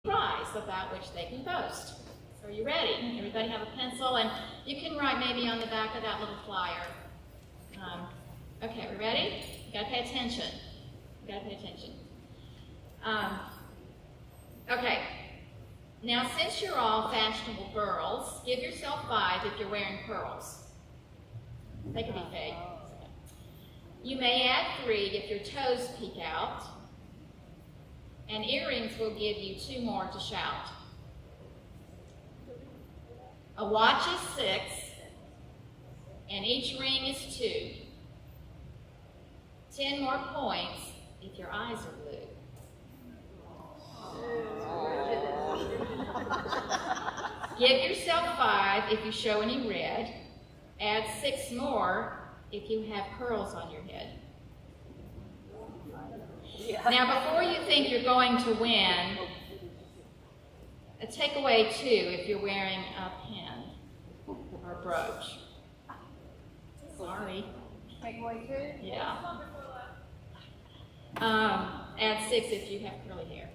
prize about which they can boast. So are you ready? Everybody have a pencil, and you can write maybe on the back of that little flyer. Okay, we ready? You gotta pay attention. You gotta pay attention. Okay. Now, since you're all fashionable girls, give yourself 5 if you're wearing pearls. They could be fake. You may add 3 if your toes peek out. And earrings will give you 2 more to shout. A watch is 6, and each ring is 2. 10 more points if your eyes are blue. Give yourself 5 if you show any red. Add 6 more if you have curls on your head. Now, before you think you're going to win, take away 2 if you're wearing a pin or a brooch. Sorry. Take away 2? Yeah. Add 6 if you have curly hair.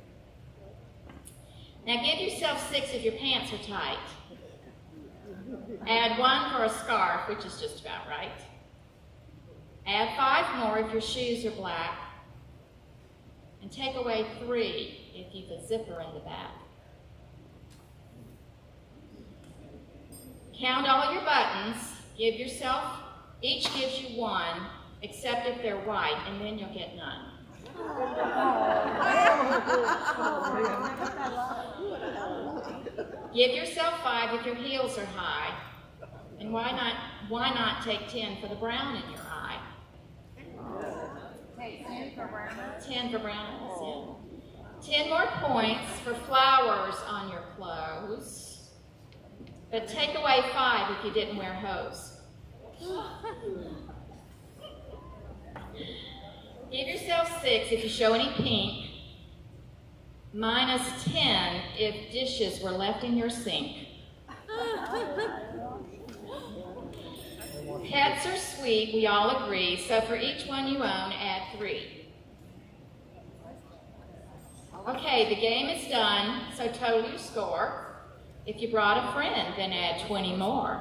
Now, give yourself 6 if your pants are tight. Add 1 for a scarf, which is just about right. Add 5 more if your shoes are black. And take away 3 if you've a zipper in the back. Count all your buttons. Give yourself, each gives you 1, except if they're white, and then you'll get none. Give yourself 5 if your heels are high. And why not take 10 for the brown in your eye? Take 10 for brown. 10 for brown eyes, yeah. 10 more points for flowers on your clothes. But take away 5 if you didn't wear hose. Give yourself 6 if you show any pink. Minus 10 if dishes were left in your sink. Pets are sweet, we all agree, so for each one you own, add 3. Okay, the game is done, so total your score. If you brought a friend, then add 20 more.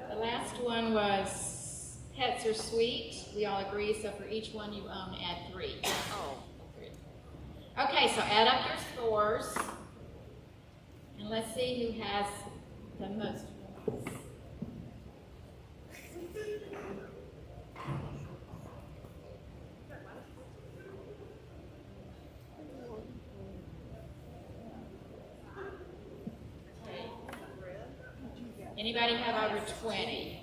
The last one was pets are sweet, we all agree, so for each one you own, add 3. Okay, so add up your scores, and let's see who has the most points. Anybody have over 20?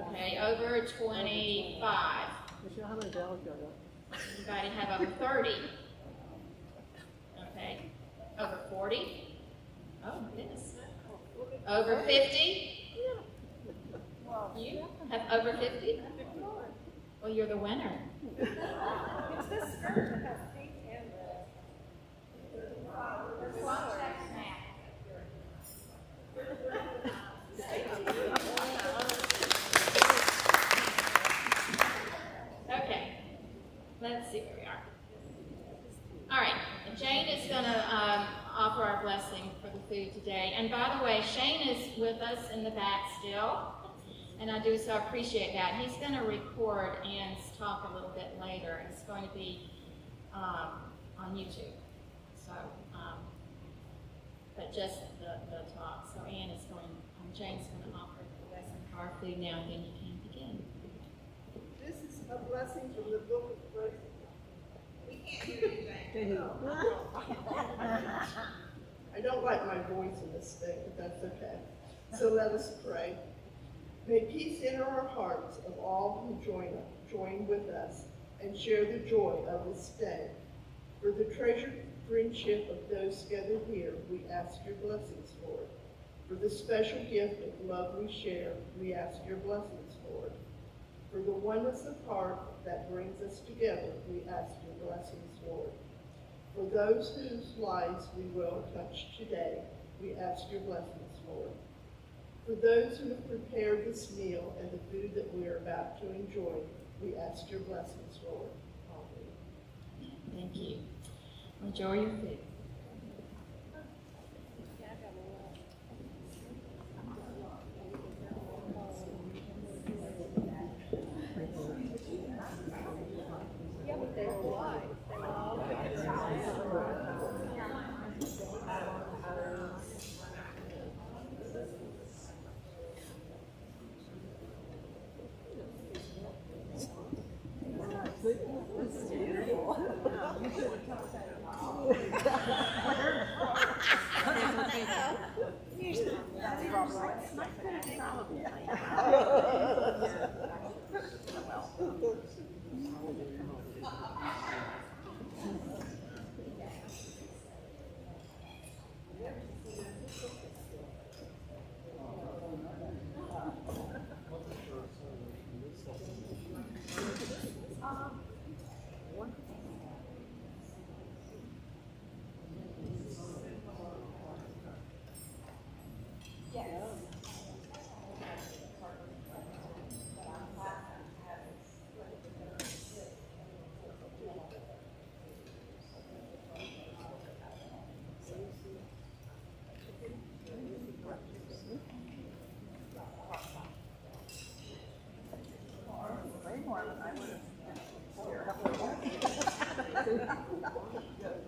Okay, over 25. Anybody have over 30? Okay. Over 40? Oh my goodness. Over 50? You have over 50? Well, you're the winner. It's this skirt that has pink and the flowers. Okay. Let's see where we are. All right. Jane is going to offer our blessing for the food today. And by the way, Shane is with us in the back still, and I do so appreciate that. He's going to record Ann's talk a little bit later. It's going to be on YouTube. So, but just the talk. So Ann is Jane's going to offer the blessing for our food now, and then you can begin. This is a blessing from the book of praise. We can't hear anything. I don't like my voice in this thing, but that's okay. So let us pray. May peace enter our hearts of all who join with us and share the joy of this day. For the treasured friendship of those gathered here, we ask your blessings, Lord. For the special gift of love we share, we ask your blessings, Lord. For the oneness of heart that brings us together, we ask your blessings, Lord. For those whose lives we will touch today, we ask your blessings, Lord. For those who have prepared this meal and the food that we are about to enjoy, We ask your blessings, Lord. Thank you. Enjoy your food. Yeah, but they were alive. They were all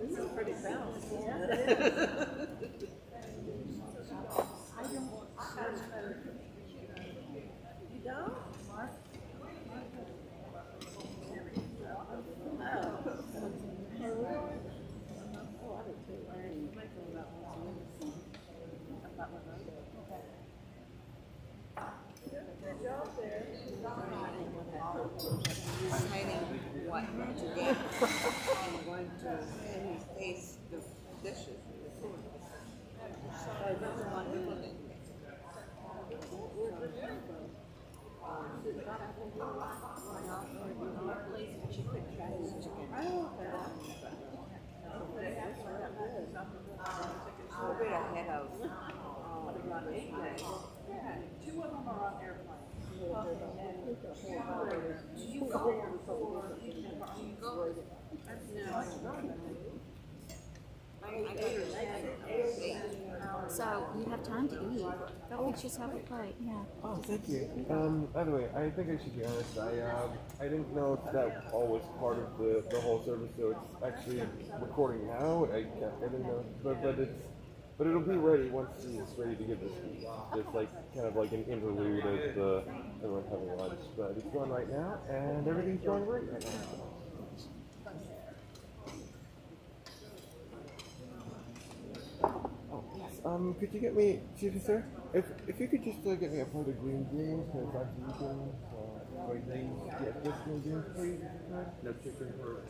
This is pretty balanced. You don't? Mark? Deciding what to get. I'm going to face the dishes. So that's a wonderful thing. A little bit ahead of. Yeah, 2 of them are on airplanes. So you have time to eat. Go get yourself a plate. Yeah. Oh, thank you. By the way, I think I should be honest. I didn't know if that all was part of the whole service, so it's actually recording now. I didn't know, but it'll be ready once he's ready to give this speech. It's like kind of like an interlude of everyone having lunch, but it's going right now, and everything's going great right now. Oh, yes. Could you get me, excuse me, sir? If you could just get me a plate of green beans, because I'm vegan, white beans, just green beans, please. No chicken or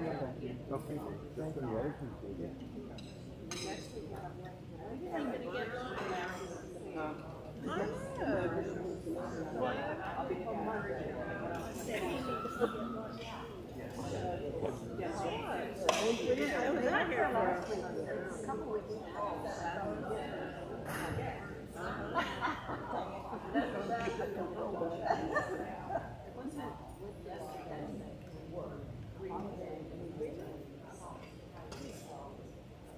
yeah, thank you. Okay, thank you. I appreciate it.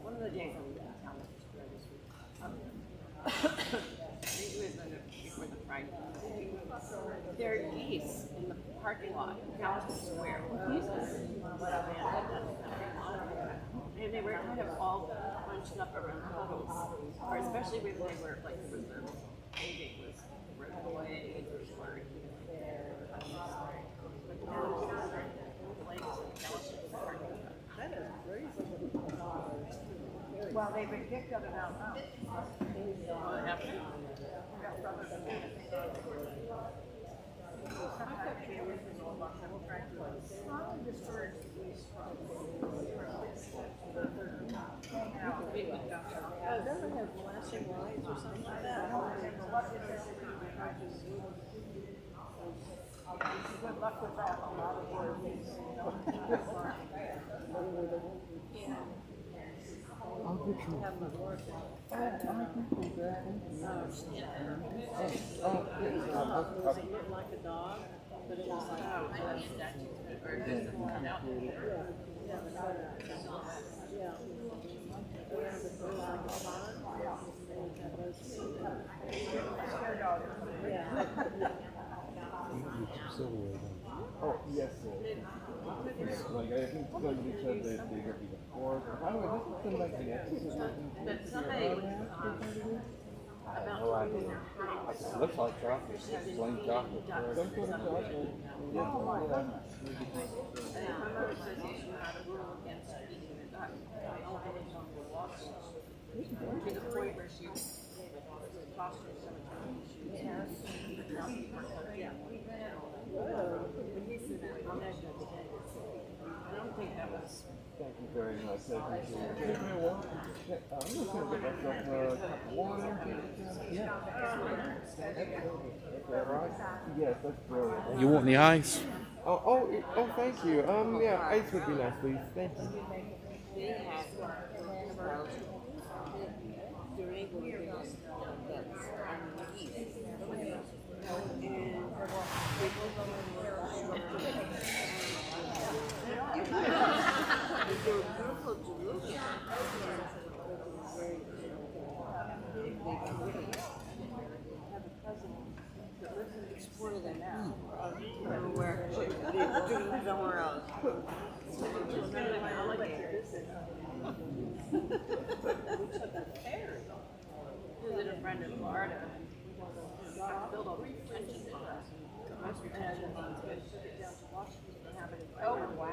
One of the days I'm going to tell this week. Before the Friday. There are geese in the parking lot in Calhoun Square. And they were kind of all bunched up around puddles, or especially when they were like when the painting was ripped away and was blurry. That is crazy. Well, they've been kicked out of our house. Doesn't have flashing lights or something like that. Good luck with that. A lot of work. I'll get you. Like a dog. but it was like, Oh, so that's statute, or just the cut out. yeah, the cutout. Yeah. Yeah, but it was like a pond. They would have those two. Yeah. Oh, yes, sir. Like, I think somebody said that they got the fourth. By the way, this is some like the exorcist. But somebody was, I have no idea. It looks like chocolate. Plain chocolate. Some sort of chocolate. and the homeowner association had a rule against speaking it up. Elevation on the lawsuits. To the point where she fostered so much issues. Now people are coming out. When he said that, I'm not going to say this. I don't think that was. Thank you very much. Thank you. Give me a water. I'm just going to get myself a cup of water. Yeah. Is that right? Yes, that's brilliant. You want the ice? Oh, thank you. Yeah, ice would be nice, please. Thank you. They have they're able to get us that's underneath. They were beautiful to look at. Exported them out. Where they're doing somewhere else. Just kind of like alligators. We took a ferry. Visit a friend in Florida. Trying to build all these retention ponds. Most retention ponds go ship it down to Washington and have it in. Oh, wow.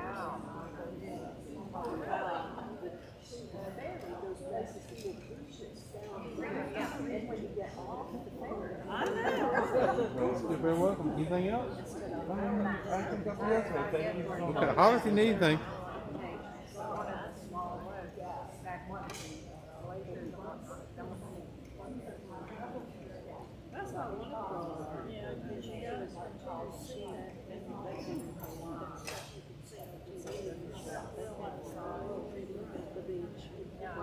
The ferry goes basically to cruise ships down. And when you get off the ferry. I know. You're very welcome. Anything else? I think that's the answer. Thank you so much. Okay, holler if you need anything. That's not wonderful. Yeah, because she goes to see that and they can the beach. And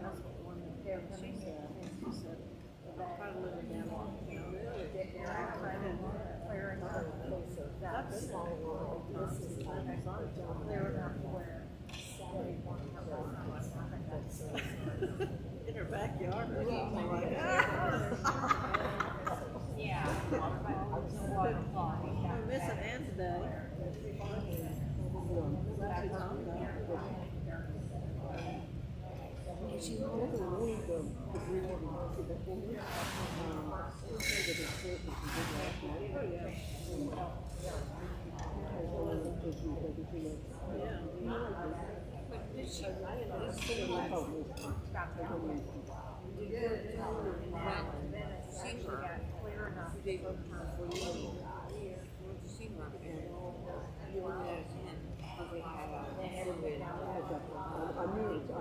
that's what one of she said. She said, I live in that one. Clearing up. That's small. This is clearing up where in her backyard or something like that. Yeah. I'm missing Ann today. I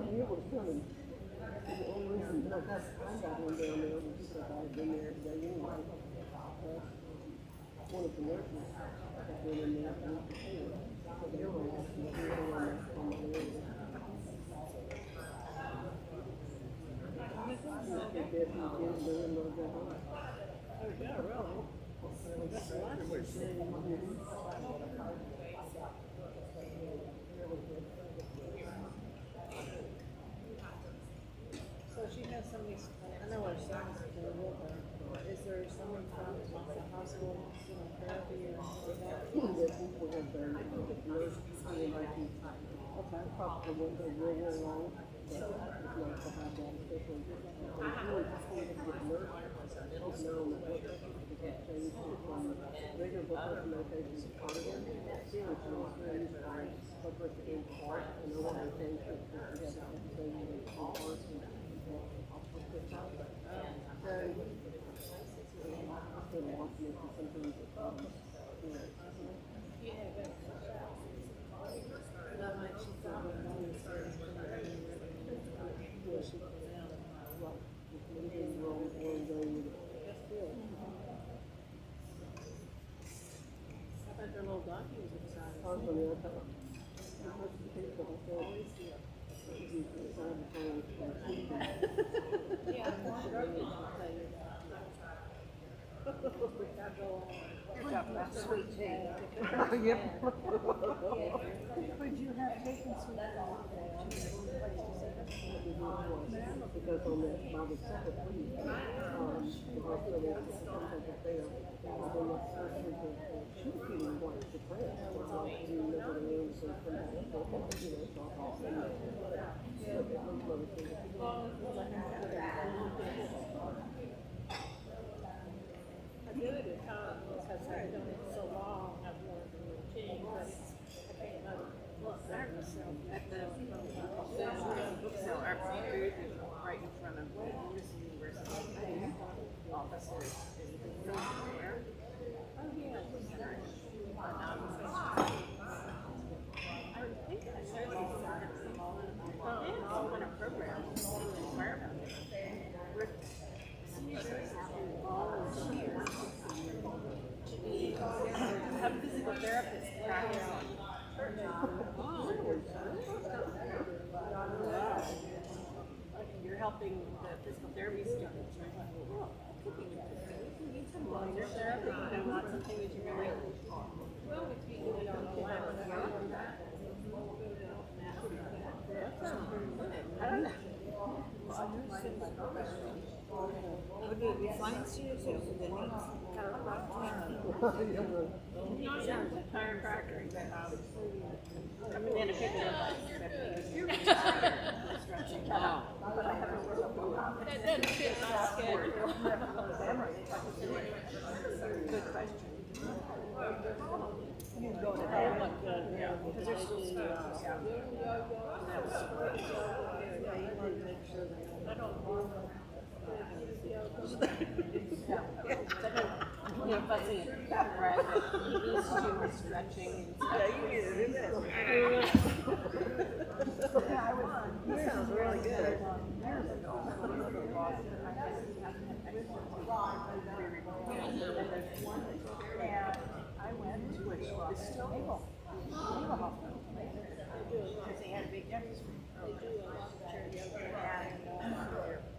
knew it was coming. The only reason I got one down there was because I had been there today anyway. One of the nurses had been in there for before. So they were asking me to go on the area. They did, he did, they didn't know that. Oh, yeah, really? That's a lot of So she has somebody, I know her son's there with her. Is there somebody from the hospital, therapy or that? That people have done, the nurse, okay, probably won't go real long, but it's not to have that, especially, it's really just going to get nurse, it's known that what change from regular blood pressure medication to cardigan, which is very blood pressure in heart, and no one change it, because we have a baby in heart, and Their little donkey was excited. Yeah. You're talking about sweet tea. Yep. Would you have taken some? Because on that, by the second week, the hospital is sometimes there, and then the surgery, she was feeling quite depressed. So you know what I mean? So sometimes, so, you know, so I'll say that. I do it at times because I've done it so long, I've learned the routine, but it's, I can't look back myself. At the book sale, our booth is right in front of the university offices. Is it there? Oh, yeah. I think I said all in a program. Where about it? Volunteer to be a physical therapist practice. You're helping the physical therapy students, right? Well, that could be interesting. You need some laser therapy, and not something that you really. Well, if you do it on the lab, I don't know. What do we find students with the needs? Chiropractor, and a pick it up. But I haven't worked on That doesn't fit my schedule. Good question. You go to that, yeah, because there's still stuff, yeah. You know, fussing and right, he needs to do his stretching and stuff. Yeah, you need to do that. That sounds really good. And I went to which is still able hospital because they had a big dentist room. And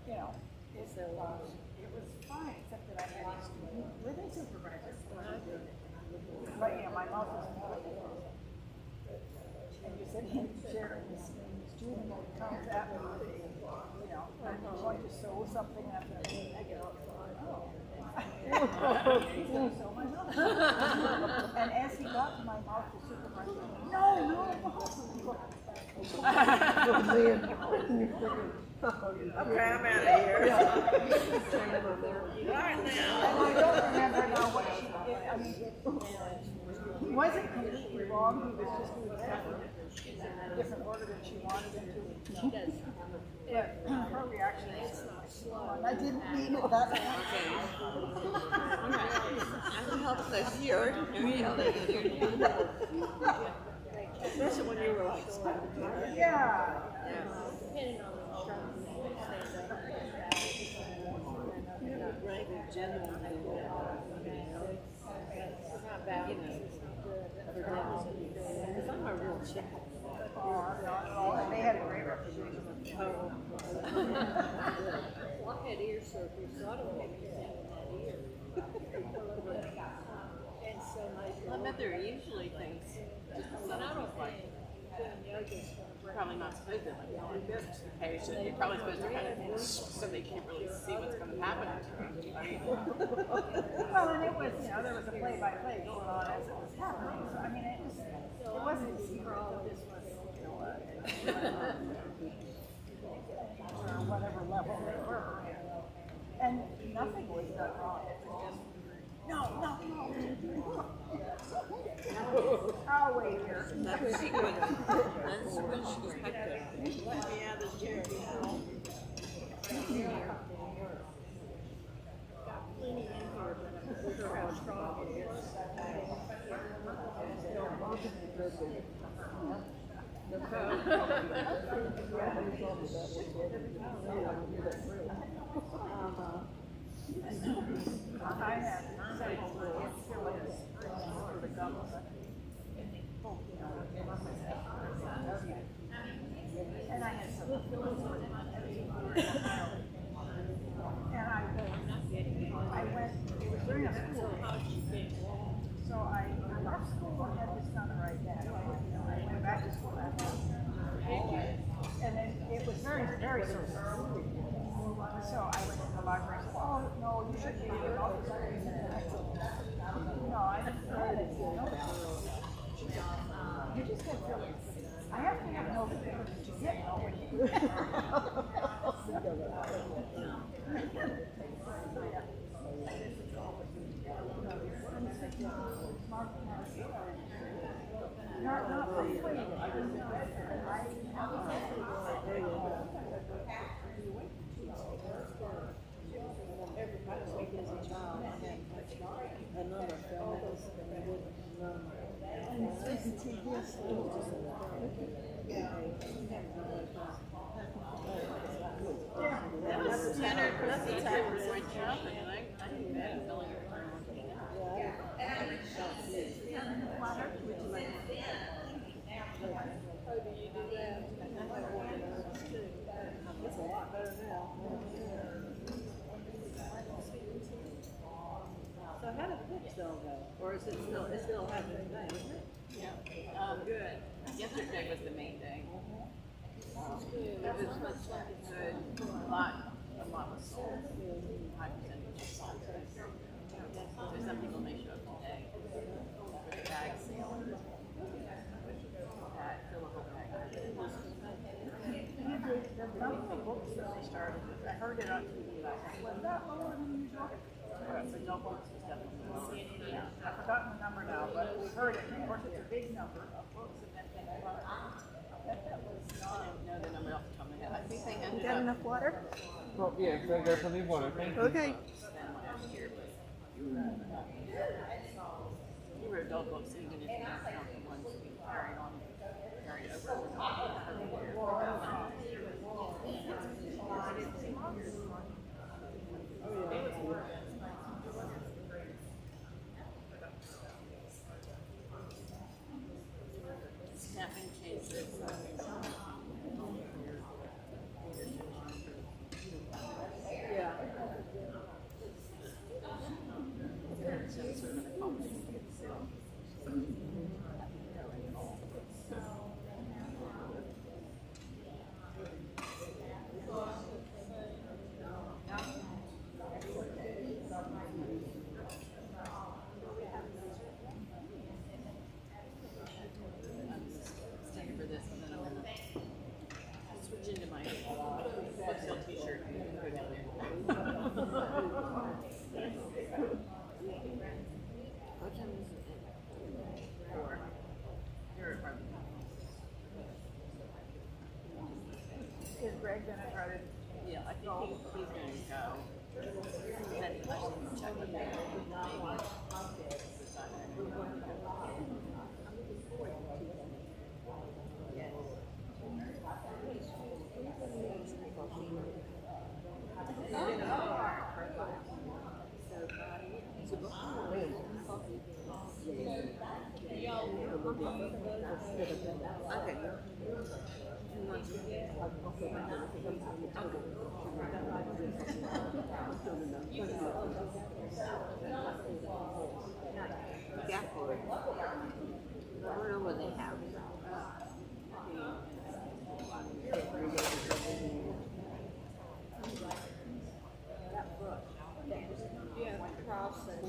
you know, it was fine except that I had these living supervisors. But you know, my mouth was and you said him sharing this student comes at me with you know, I'm going to sew something after I get out. And as he got to my mouth, the supervisor said, no. Okay, I'm out of here. Right now. And I don't remember now what she did. I mean, it wasn't completely wrong. He was just doing something in a different order than she wanted him to. She does. But her reaction is slow. I didn't mean it that way. I'm helpless. You already yelled at you. Especially when you were like, Yeah. Depending on the instructions, they stand up. right, general, Not bad. because I'm a real chicken. And they had a great reputation. Well, I had ear surgery, so I don't have anything in that ear. And so I bet there are usually things. and I don't think doing yoga's Probably not supposed to like this to the patient. You're probably supposed to kind of so they can't really see what's going to happen to them. I mean, well, and it was, you know, there was a play-by-play going on as it was happening. So I mean, it wasn't a secret that this was, you know, or whatever level they were, and nothing was done wrong. It was just no. I'll wait here. That's secret. That's when she was hectic. Let me out of the chair. got plenty in here, but I'm not sure how strong it is. I had several killings for the government. And I had some and I went, it was during a So I left school and had this done right back. I went back to school after. And then it was very, very social. So I went to the library and said, oh, no, you shouldn't be in the office. No, I didn't. You just get feeling. I have to have no feeling to get nobody. Not persuaded. As a child, I had a number of fellows and they wouldn't run. That's the standard, that's the type of boy jumping, and I didn't have a feeling of It's a lot better now. So how did the book sale go? Or is it still happening today, isn't it? Yeah, good. Yesterday was the main day. It was good, a lot was sold, high percentage was sold. So some people may show up today for the bag sale. That fill a whole bag. None of the books that they started with, I heard it on TV last night. Was that lower than usual? The no books was definitely lower. I've forgotten the number now, but we heard it. Of course, it's a big number of books, and then I bet that was I don't know the number off the top of my head. I think they ended Got up enough water? Well, yeah, I got plenty of water. Thank you. Okay. than last year, but you were adult books, even if you don't count the ones that we carried on, carried over. Staffing changes. Yeah. Some sort of accommodation. Staying for this, and then I'm gonna switch into my book sale t-shirt and go down there. What time is it? Or your apartment. Is Greg gonna try to? Yeah, I think he's gonna go. Then I should check with him. I don't know what they have. Yeah, process.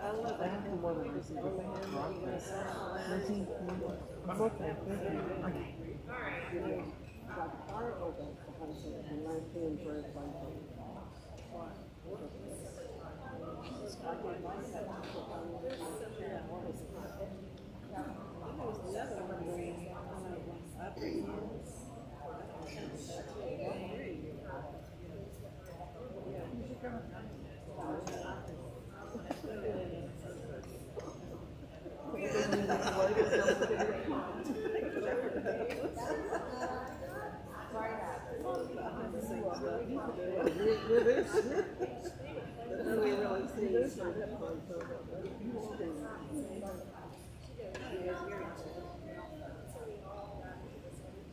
I love that. I'm okay, thank you.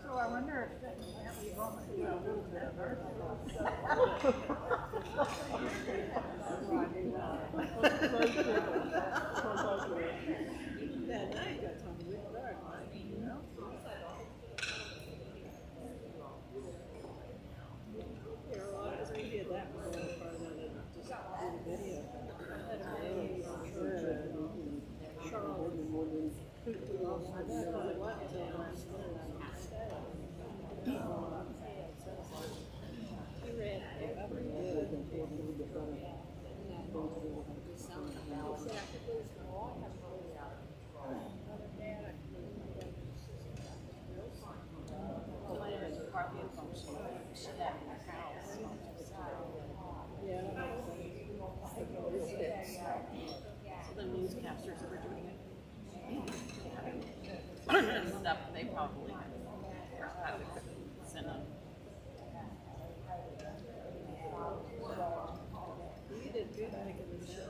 So I wonder if that we've almost a little bit of earth. That night, got time to look dark, you know? There are a lot of us, we did that one, part of it, just did a video. I had a man, Charlotte, who lost her son, went down, he ran every day. So the newscasters that were doing it. Stuff they probably had to send them. You did good making the show.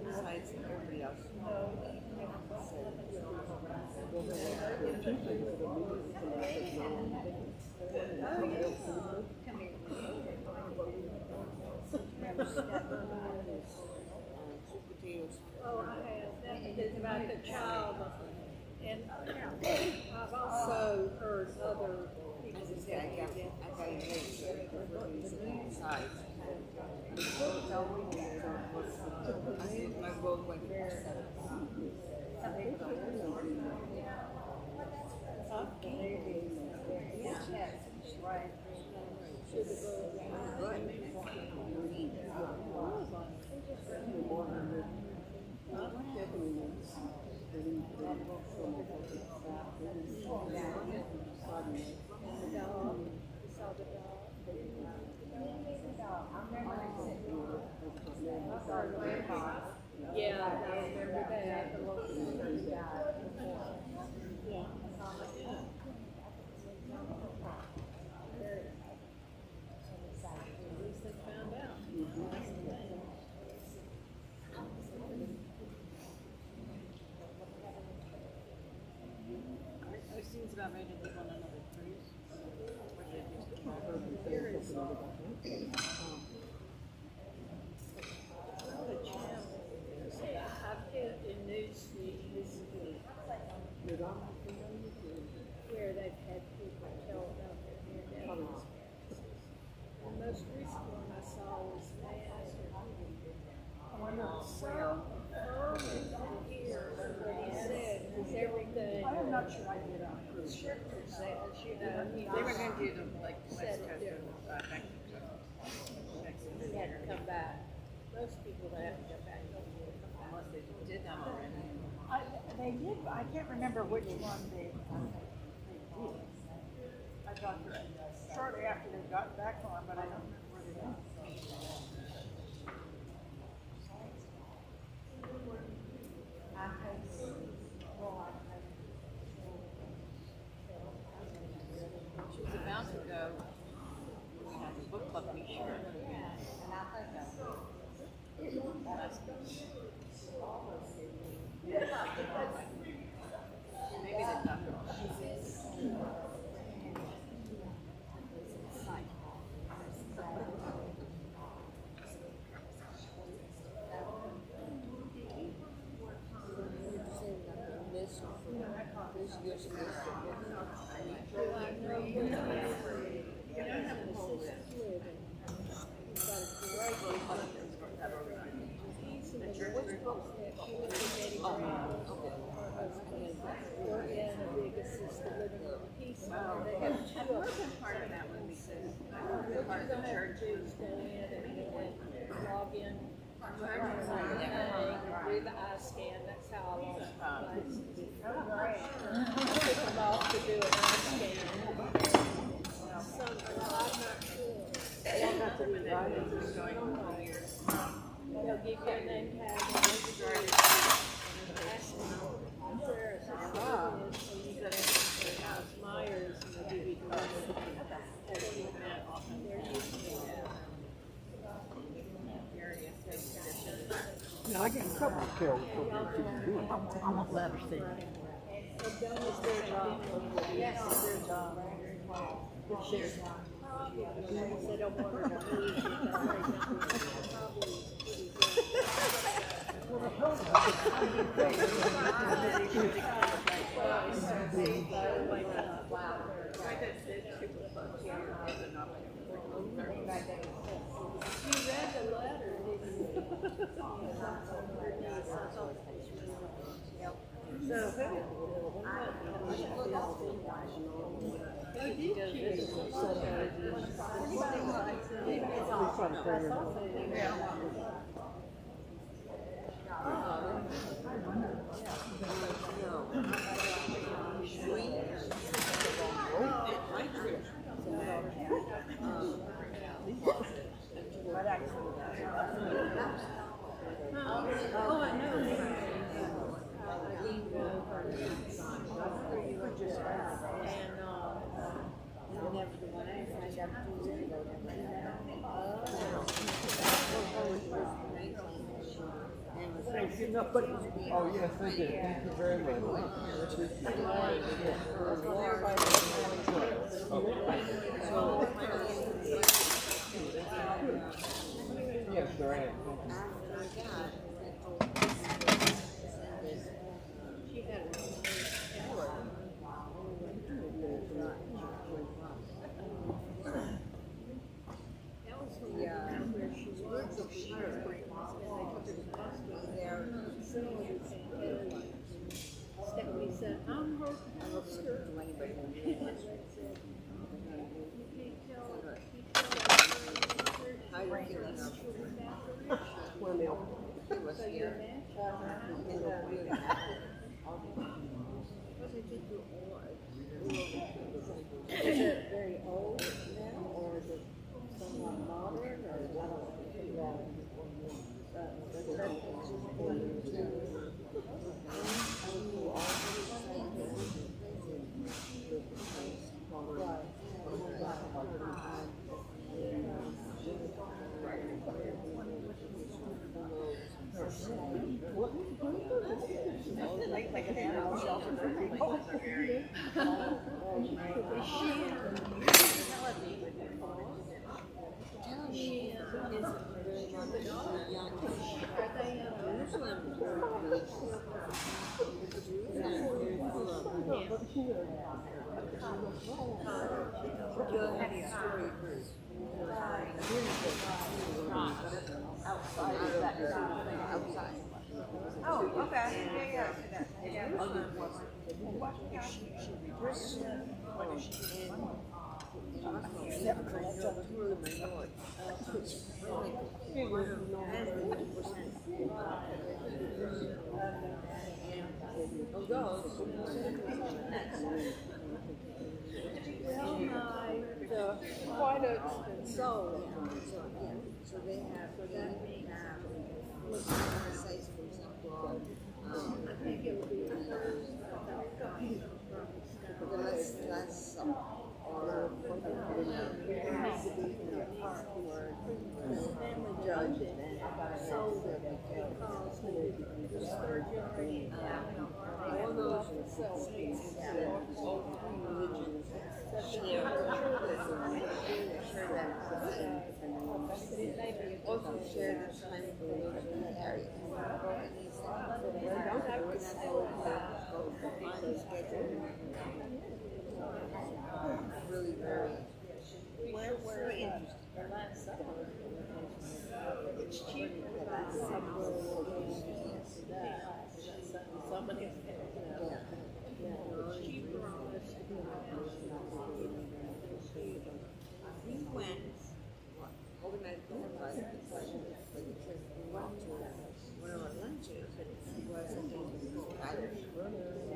Besides everybody else. Oh, I have. That is about the child. And I've also heard other people say that. Yeah, I remember that. Yeah. At least they found out. It seems about ready to live on another cruise. I've been in news feeds where they've had people tell about their near-death experiences. The most recent one I saw was so early to hear what he said, because everything. I'm not sure I did on The scripture says, They were going to do the like Said West it Coast different. Mexico. He had to come back. Most people that have to come back don't want to come back. Unless they did that already. They did, I can't remember which one they did. I thought that shortly after they got back on, but I don't remember where they got. Part of that one because part of the church is Log in, do the eye scan, that's how I lost my place. I took them off to do an eye scan. Something, I'm not sure. They'll give you a name tag and ask them where it's at. So you go to Myers and they'll give you the rest. They're used to that. Yeah, I get a couple of carrots from there. I'm a letter seat. It's their job. Yes, it's their job. They don't want her to leave. You read the letter, didn't you? Oh, I know. Oh yes, I did. Thank you very much. Yes, sure I am. Stephanie said, I'm her sister. Well, now, Is it very old now, or is it somewhat modern, or I don't know. like an animal shelter for people in their area. Outside of that sort of thing, outside. Oh, okay, yeah. Quite a soul. So they have, sites, for example, I think it would be less or family judge sold it because the third generation all those religions share also share the same religion area. my schedule. Really very, very interesting. The last summer, It's cheap. the last summer, somebody, We went, organized the whole life, but because we went to one of our lunches, and it was a Irish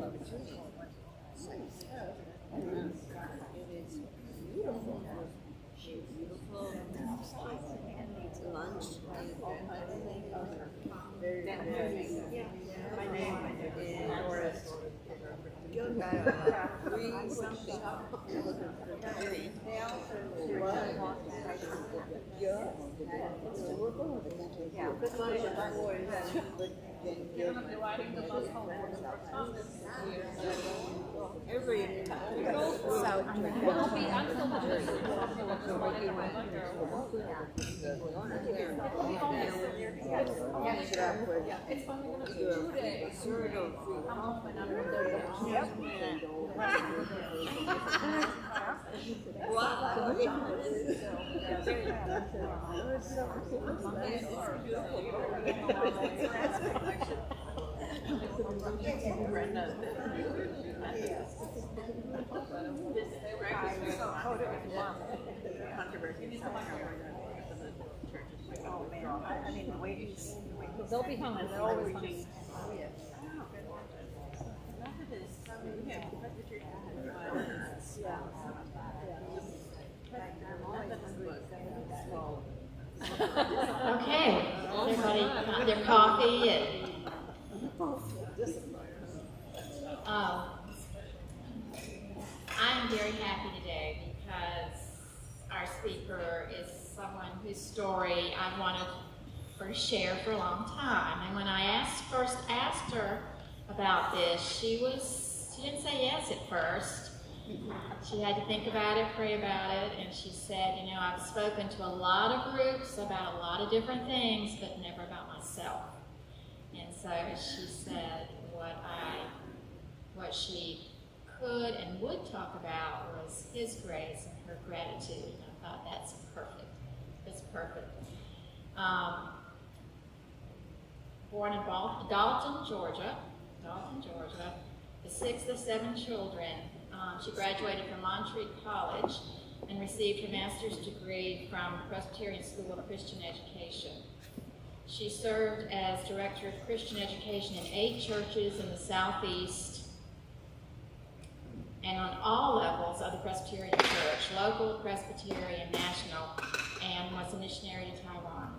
opportunity. Nice. It is beautiful. Beautiful. Lunch and everything. Very, very. My name is Doris. Good guy. Three something. I mean, the way he's, they'll be home and they're always home. Okay, everybody got their coffee and, I'm very happy today because our speaker is someone whose story I've wanted to share for a long time. And when I first asked her about this, she didn't say yes at first. She had to think about it, pray about it, and she said, you know, I've spoken to a lot of groups about a lot of different things, but never about myself. And so she said what she could and would talk about was His grace and her gratitude. And I thought, that's perfect. It's perfect. Born in Dalton, Georgia, the sixth of 7 children. She graduated from Montreat College and received her master's degree from Presbyterian School of Christian Education. She served as Director of Christian Education in 8 churches in the Southeast and on all levels of the Presbyterian Church, local, Presbyterian, national, and was a missionary to Taiwan.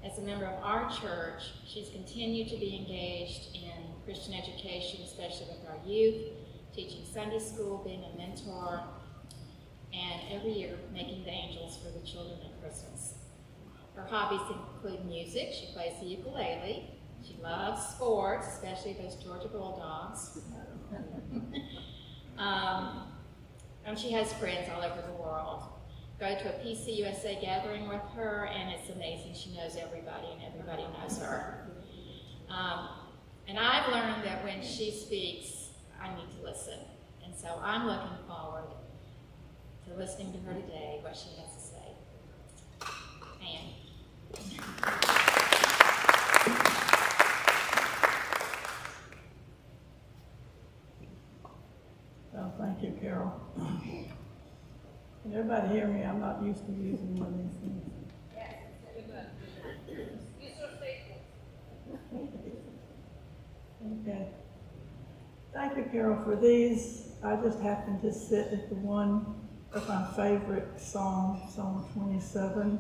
As a member of our church, she's continued to be engaged in Christian education, especially with our youth, teaching Sunday school, being a mentor, and every year making the angels for the children at Christmas. Her hobbies include music. She plays the ukulele. She loves sports, especially those Georgia Bulldogs. And she has friends all over the world. Go to a PC USA gathering with her, and it's amazing. She knows everybody, and everybody knows her. And I've learned that when she speaks, I need to listen. And so I'm looking forward to listening to her today, what she has to say. Anne. Well, thank you, Carol. Can everybody hear me? I'm not used to using one of these things. Okay. Thank you, Carol, for these. I just happened to sit at the one of my favorite Psalm 27,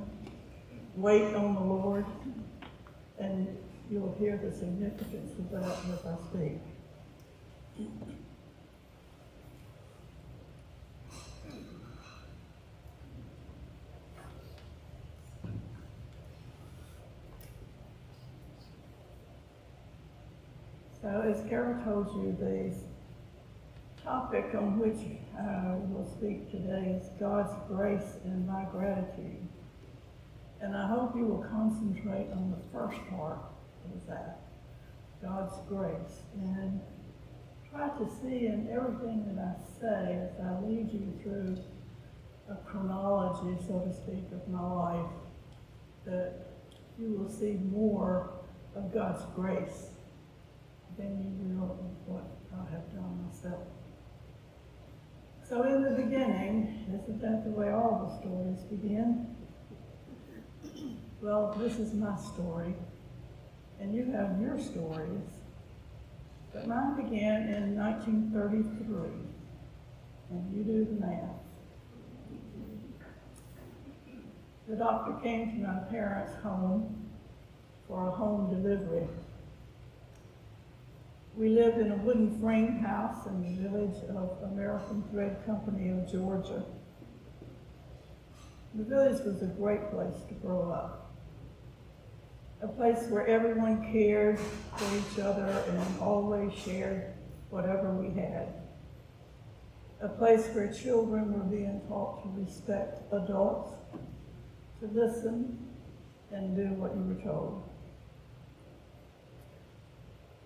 Wait on the Lord, and you'll hear the significance of that as I speak. So as Carol told you, the topic on which I will speak today is God's grace and my gratitude. And I hope you will concentrate on the first part of that, God's grace. And try to see in everything that I say as I lead you through a chronology, so to speak, of my life, that you will see more of God's grace than you will of what I have done myself. So in the beginning, isn't that the way all the stories begin? Well, this is my story, and you have your stories, but mine began in 1933, and you do the math. The doctor came to my parents' home for a home delivery. We lived in a wooden frame house in the village of American Thread Company of Georgia. The village was a great place to grow up. A place where everyone cared for each other and always shared whatever we had. A place where children were being taught to respect adults, to listen and do what you were told.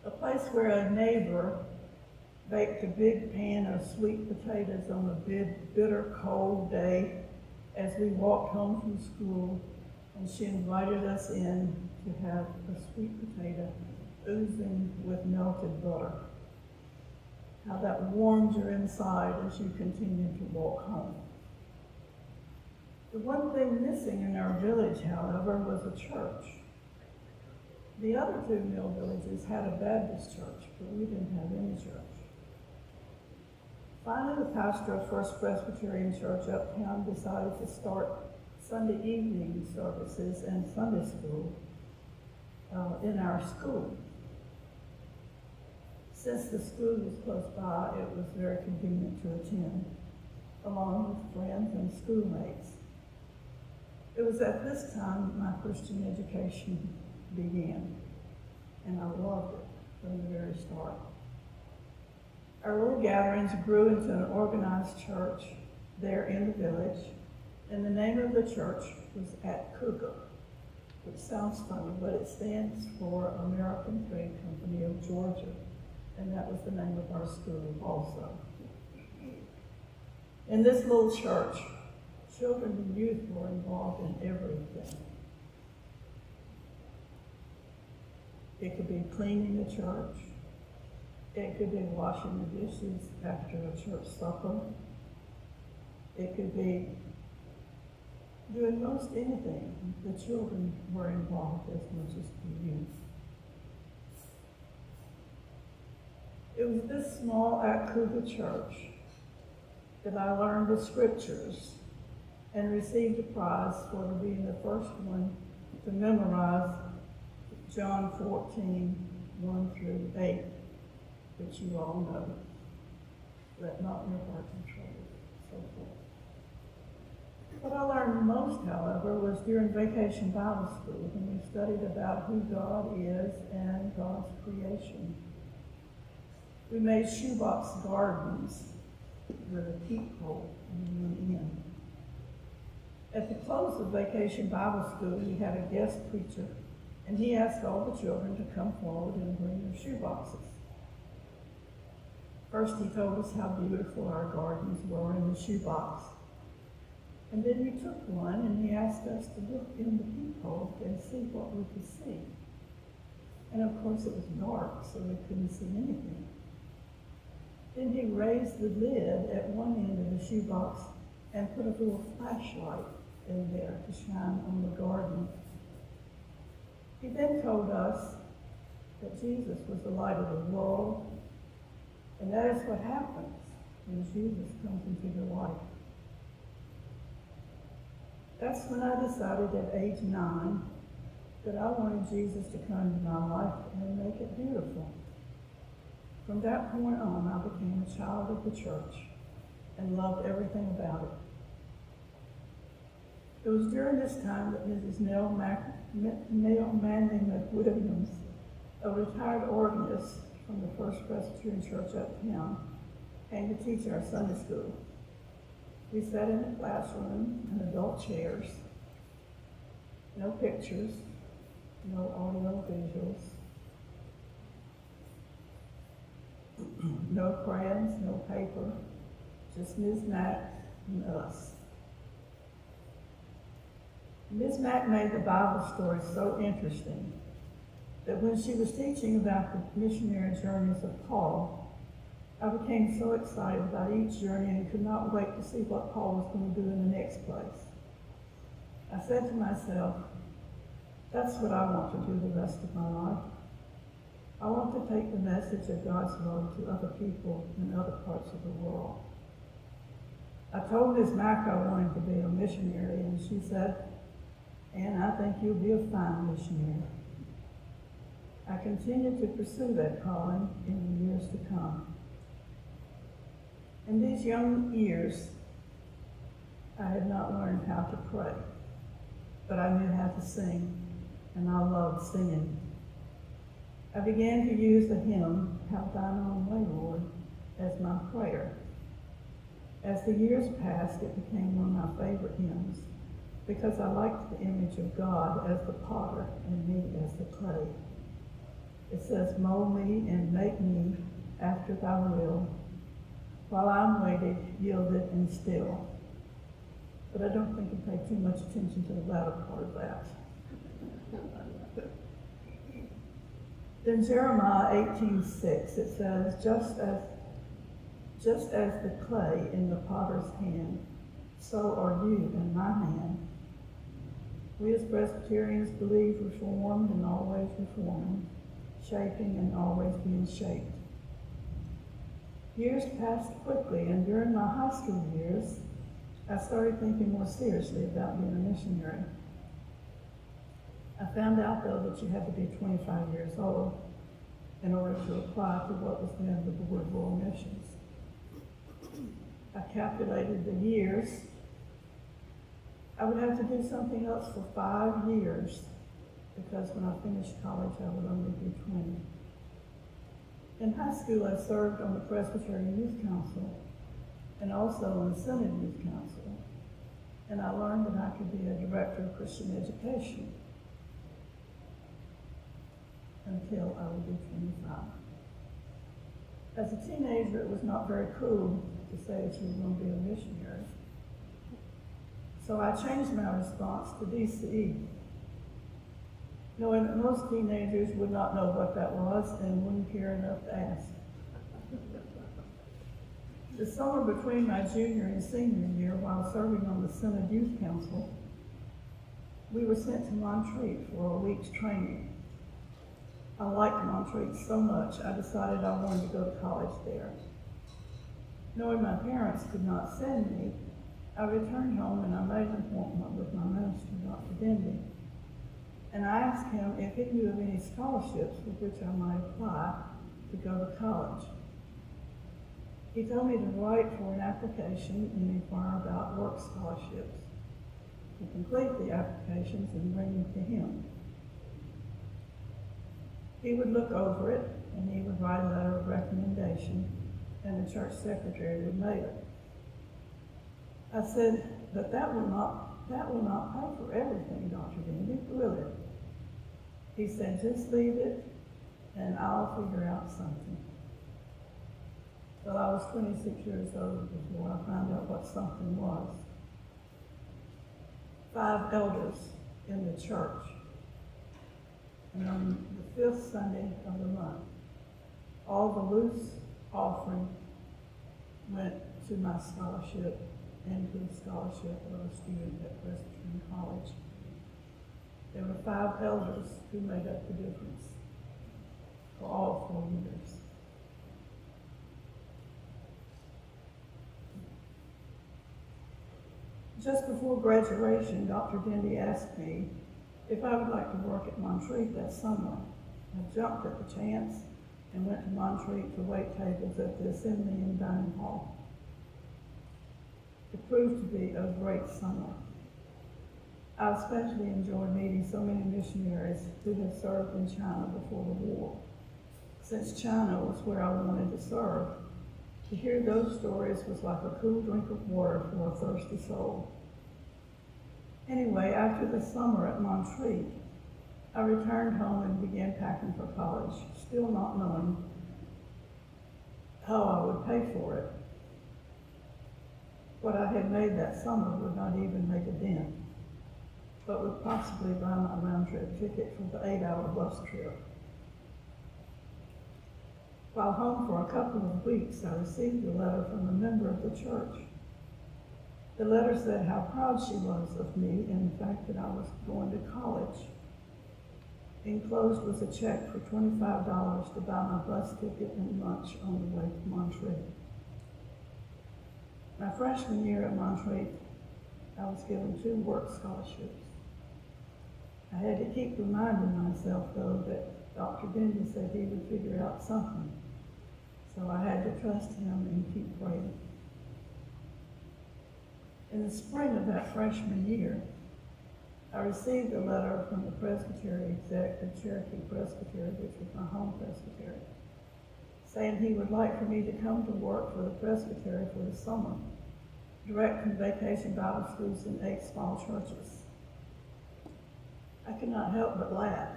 A place where a neighbor baked a big pan of sweet potatoes on a bitter cold day as we walked home from school, and she invited us in to have a sweet potato oozing with melted butter. How that warmed your inside as you continued to walk home. The one thing missing in our village, however, was a church. The other two mill villages had a Baptist church, but we didn't have any church. Finally, the pastor of First Presbyterian Church uptown decided to start Sunday evening services and Sunday school in our school. Since the school was close by, it was very convenient to attend, along with friends and schoolmates. It was at this time my Christian education began, and I loved it from the very start. Our little gatherings grew into an organized church there in the village, and the name of the church was At Cougar, which sounds funny, but it stands for American Thread Company of Georgia, and that was the name of our school also. In this little church, children and youth were involved in everything. It could be cleaning the church. It could be washing the dishes after a church supper. It could be doing most anything. The children were involved as much as the youth. It was this small At Cougar church that I learned the scriptures and received a prize for being the first one to memorize John 14, 1 through 8, which you all know. Let not your heart be troubled, so forth. What I learned most, however, was during vacation Bible school when we studied about who God is and God's creation. We made shoebox gardens with a peephole in one end. At the close of vacation Bible school, we had a guest preacher, and he asked all the children to come forward and bring their shoeboxes. First, he told us how beautiful our gardens were in the shoebox. And then he took one and he asked us to look in the peephole and see what we could see. And of course it was dark, so we couldn't see anything. Then he raised the lid at one end of the shoebox and put a little flashlight in there to shine on the garden. He then told us that Jesus was the light of the world, and that is what happens when Jesus comes into your life. That's when I decided at age 9 that I wanted Jesus to come into my life and make it beautiful. From that point on, I became a child of the church and loved everything about it. It was during this time that Mrs. Nell Manley McWilliams, a retired organist from the First Presbyterian Church uptown, came to teach our Sunday school. We sat in a classroom in adult chairs, no pictures, no audio visuals. No crayons, no paper, just Ms. Mack and us. Ms. Mack made the Bible story so interesting that when she was teaching about the missionary journeys of Paul, I became so excited about each journey and could not wait to see what Paul was going to do in the next place. I said to myself, that's what I want to do the rest of my life. I want to take the message of God's love to other people in other parts of the world. I told Ms. Mack I wanted to be a missionary, and she said, "Ann, I think you'll be a fine missionary." I continued to pursue that calling in the years to come. In these young years, I had not learned how to pray, but I knew how to sing, and I loved singing. I began to use the hymn, "Have Thine Own Way, Lord," as my prayer. As the years passed, it became one of my favorite hymns because I liked the image of God as the potter and me as the clay. It says, "Mold me and make me after thy will, while I'm waited, yielded, and still." But I don't think I paid too much attention to the latter part of that. In Jeremiah 18:6, it says, just as the clay in the potter's hand, so are you in my hand. We as Presbyterians believe reformed and always reforming, shaping and always being shaped. Years passed quickly, and during my high school years, I started thinking more seriously about being a missionary. I found out, though, that you had to be 25 years old in order to apply to what was then the Board of World Missions. I calculated the years. I would have to do something else for 5 years, because when I finished college, I would only be 20. In high school, I served on the Presbyterian Youth Council and also on the Synod Youth Council, and I learned that I could be a director of Christian education until I would be 25. As a teenager, it was not very cool to say that you were going to be a missionary. So I changed my response to DCE, knowing that most teenagers would not know what that was and wouldn't care enough to ask. The summer between my junior and senior year, while serving on the Synod Youth Council, we were sent to Montreat for a week's training. I liked Montreat so much, I decided I wanted to go to college there. Knowing my parents could not send me, I returned home and I made an appointment with my minister, Dr. Denby. And I asked him if he knew of any scholarships for which I might apply to go to college. He told me to write for an application and inquire about work scholarships, to complete the applications and bring them to him. He would look over it, and he would write a letter of recommendation, and the church secretary would mail it. I said, "But that will not pay for everything, Dr. Denby, will it?" He said, "Just leave it, and I'll figure out something." Well, I was 26 years old before I found out what something was. 5 elders in the church, and on the 5th Sunday of the month, all the loose offering went to my scholarship and to the scholarship of a student at Presbyterian College. There were 5 elders who made up the difference for all 4 years. Just before graduation, Dr. Denby asked me if I would like to work at Montreat that summer. I jumped at the chance and went to Montreat to wait tables at the Assembly and Dining Hall. It proved to be a great summer. I especially enjoyed meeting so many missionaries who had served in China before the war. Since China was where I wanted to serve, to hear those stories was like a cool drink of water for a thirsty soul. Anyway, after the summer at Montreat, I returned home and began packing for college, still not knowing how I would pay for it. What I had made that summer would not even make a dent, but would possibly buy my round-trip ticket for the 8-hour bus trip. While home for a couple of weeks, I received a letter from a member of the church. The letter said how proud she was of me and the fact that I was going to college. Enclosed was a check for $25 to buy my bus ticket and lunch on the way to Montreat. My freshman year at Montreat, I was given 2 work scholarships. I had to keep reminding myself, though, that Dr. Denby said he would figure out something. So I had to trust him and keep praying. In the spring of that freshman year, I received a letter from the Presbytery exec at Cherokee Presbytery, which was my home presbytery, saying he would like for me to come to work for the presbytery for the summer, directing vacation Bible schools in 8 small churches. I could not help but laugh.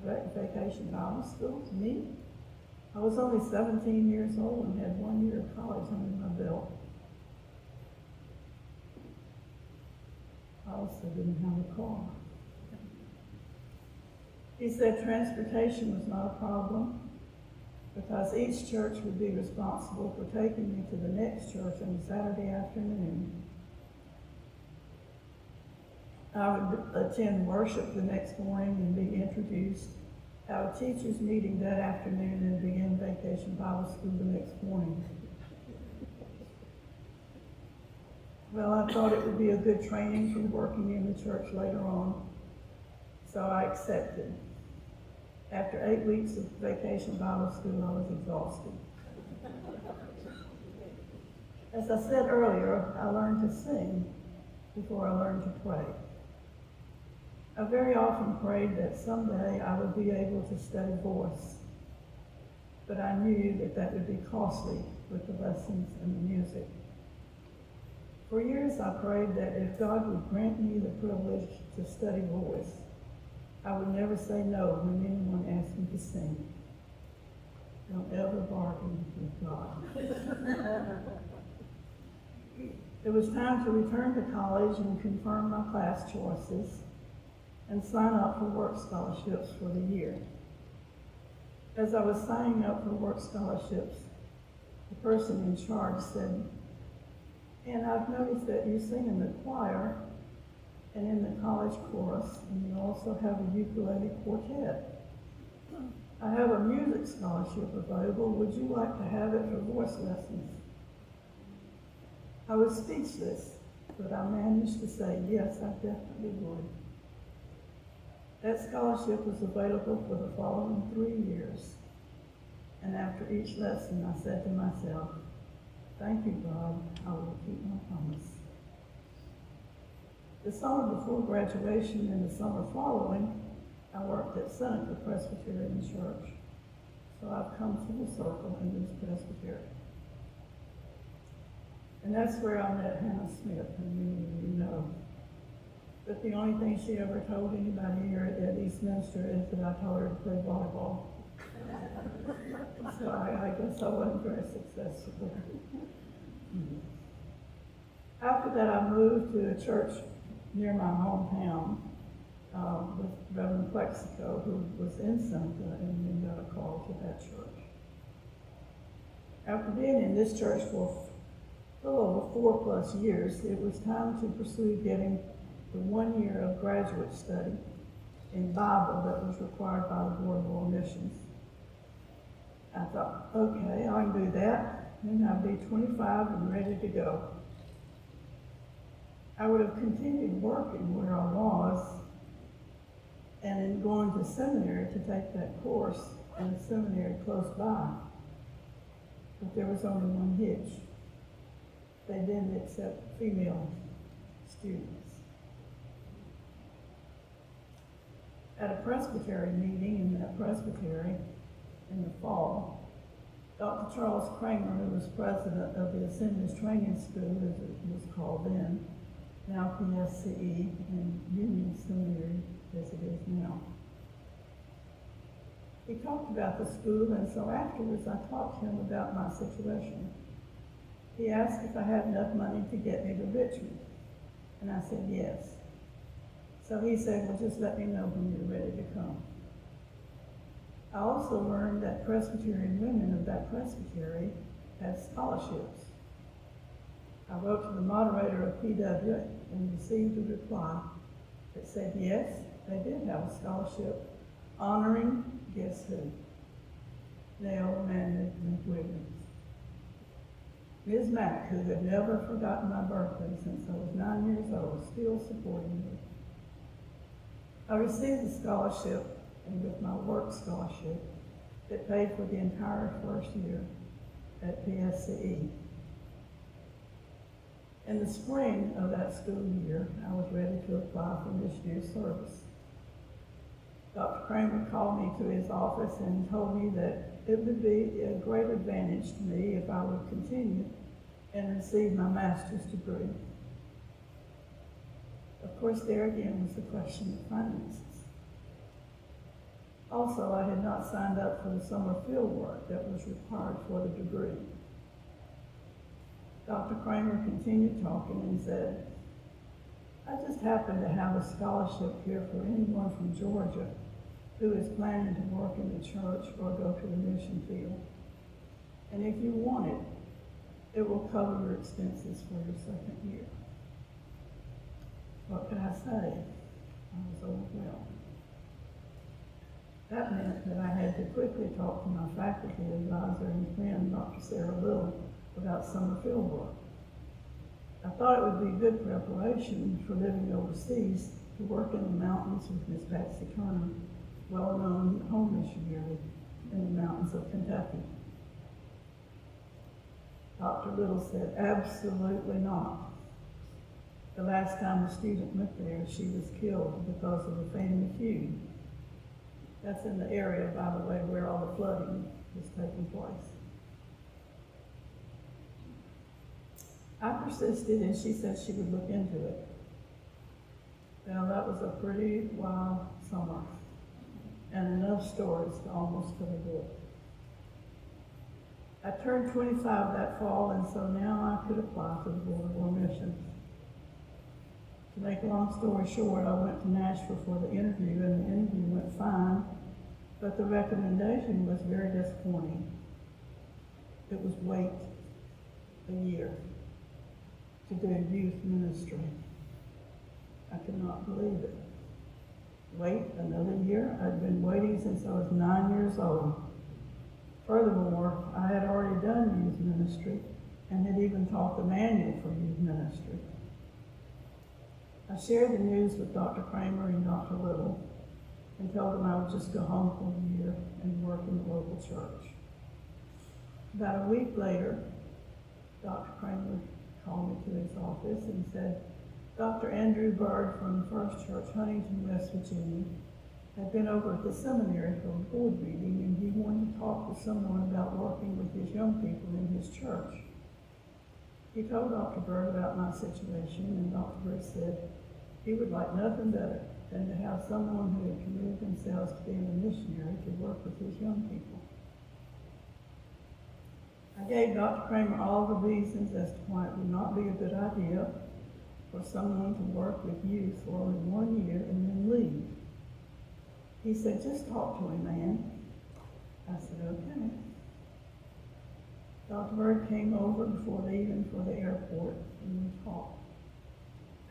Direct vacation Bible schools? Me? I was only 17 years old and had 1 year of college under my belt. I also didn't have a car. He said transportation was not a problem because each church would be responsible for taking me to the next church on Saturday afternoon. I would attend worship the next morning and be introduced, have a teachers meeting that afternoon, and begin vacation Bible school the next morning. Well, I thought it would be a good training for working in the church later on, so I accepted. After 8 weeks of vacation Bible school, I was exhausted. As I said earlier, I learned to sing before I learned to pray. I very often prayed that someday I would be able to study voice, but I knew that that would be costly with the lessons and the music. For years I prayed that if God would grant me the privilege to study voice, I would never say no when anyone asked me to sing. Don't ever bargain with God. It was time to return to college and confirm my class choices and sign up for work scholarships for the year. As I was signing up for work scholarships, the person in charge said, "And I've noticed that you sing in the choir and in the college chorus, and you also have a ukulele quartet. I have a music scholarship available. Would you like to have it for voice lessons?" I was speechless, but I managed to say, yes, I definitely would. That scholarship was available for the following 3 years, and after each lesson I said to myself, "Thank you, God, I will keep my promise." The summer before graduation and the summer following, I worked at Seneca Presbyterian Church, so I've come full circle in this presbytery. And that's where I met Hannah Smith, who many of you know. But the only thing she ever told anybody here at Eastminster is that I taught her to play volleyball. So I guess I wasn't very successful. After that, I moved to a church near my hometown with Reverend Plexico, who was in Seneca, and then got a call to that church. After being in this church for a little over 4+ years, it was time to pursue getting the 1 year of graduate study in Bible that was required by the Board of World Missions. I thought, okay, I can do that, and I'll be 25 and ready to go. I would have continued working where I was and then going to seminary to take that course in a seminary close by. But there was only one hitch. They didn't accept female students. At a presbytery meeting in that presbytery in the fall, Dr. Charles Kramer, who was president of the Assemblies Training School, as it was called then, now PSCE, and Union Seminary as it is now. He talked about the school, and so afterwards I talked to him about my situation. He asked if I had enough money to get me to Richmond, and I said yes. So he said, well, just let me know when you're ready to come. I also learned that Presbyterian women of that presbytery had scholarships. I wrote to the moderator of PW and received a reply that said yes, they did have a scholarship honoring, guess who? Nell Manley McWilliams. Ms. Mack, who had never forgotten my birthday since I was 9 years old, still supporting me. I received the scholarship, and with my work scholarship, it paid for the entire first year at PSCE. In the spring of that school year, I was ready to apply for missionary service. Dr. Kramer called me to his office and told me that it would be a great advantage to me if I would continue and receive my master's degree. Of course, there again was the question of finances. Also, I had not signed up for the summer field work that was required for the degree. Dr. Kramer continued talking and said, I just happen to have a scholarship here for anyone from Georgia who is planning to work in the church or go to the mission field. And if you want it, it will cover your expenses for your second year. What could I say? I was overwhelmed. That meant that I had to quickly talk to my faculty advisor and friend, Dr. Sarah Little, about summer field work. I thought it would be good preparation for living overseas to work in the mountains with Miss Patsy Turner, well-known home missionary in the mountains of Kentucky. Dr. Little said, absolutely not. The last time a student went there, she was killed because of a family feud. That's in the area, by the way, where all the flooding was taking place. I persisted, and she said she would look into it. Well, that was a pretty wild summer, and enough stories to almost fill a book. I turned 25 that fall, and so now I could apply for the Board of World Missions. To make a long story short, I went to Nashville for the interview, and the interview went fine, but the recommendation was very disappointing. It was wait a year to do youth ministry. I could not believe it. Wait another year? I'd been waiting since I was 9 years old. Furthermore, I had already done youth ministry and had even taught the manual for youth ministry. I shared the news with Dr. Kramer and Dr. Little and told them I would just go home for a year and work in the local church. About a week later, Dr. Kramer called me to his office and said, Dr. Andrew Bird from First Church, Huntington, West Virginia, had been over at the seminary for a board meeting, and he wanted to talk with someone about working with his young people in his church. He told Dr. Bird about my situation, and Dr. Bird said he would like nothing better than to have someone who had committed themselves to being a missionary to work with his young people. I gave Dr. Kramer all the reasons as to why it would not be a good idea for someone to work with youth for only 1 year and then leave. He said, just talk to him, man. I said, okay. Dr. Bird came over before leaving for the airport and we talked.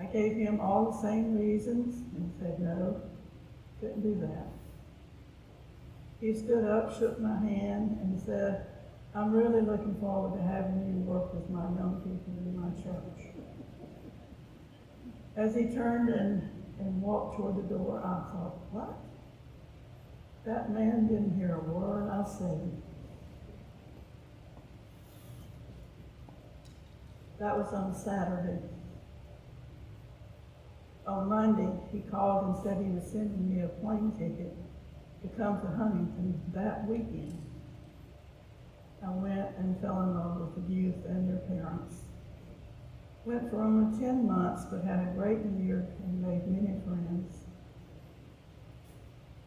I gave him all the same reasons and said, no, couldn't do that. He stood up, shook my hand, and said, I'm really looking forward to having you work with my young people in my church. As he turned and walked toward the door, I thought, what? That man didn't hear a word I said. That was on Saturday. On Monday, he called and said he was sending me a plane ticket to come to Huntington that weekend. I went and fell in love with the youth and their parents. Went for only 10 months, but had a great year and made many friends.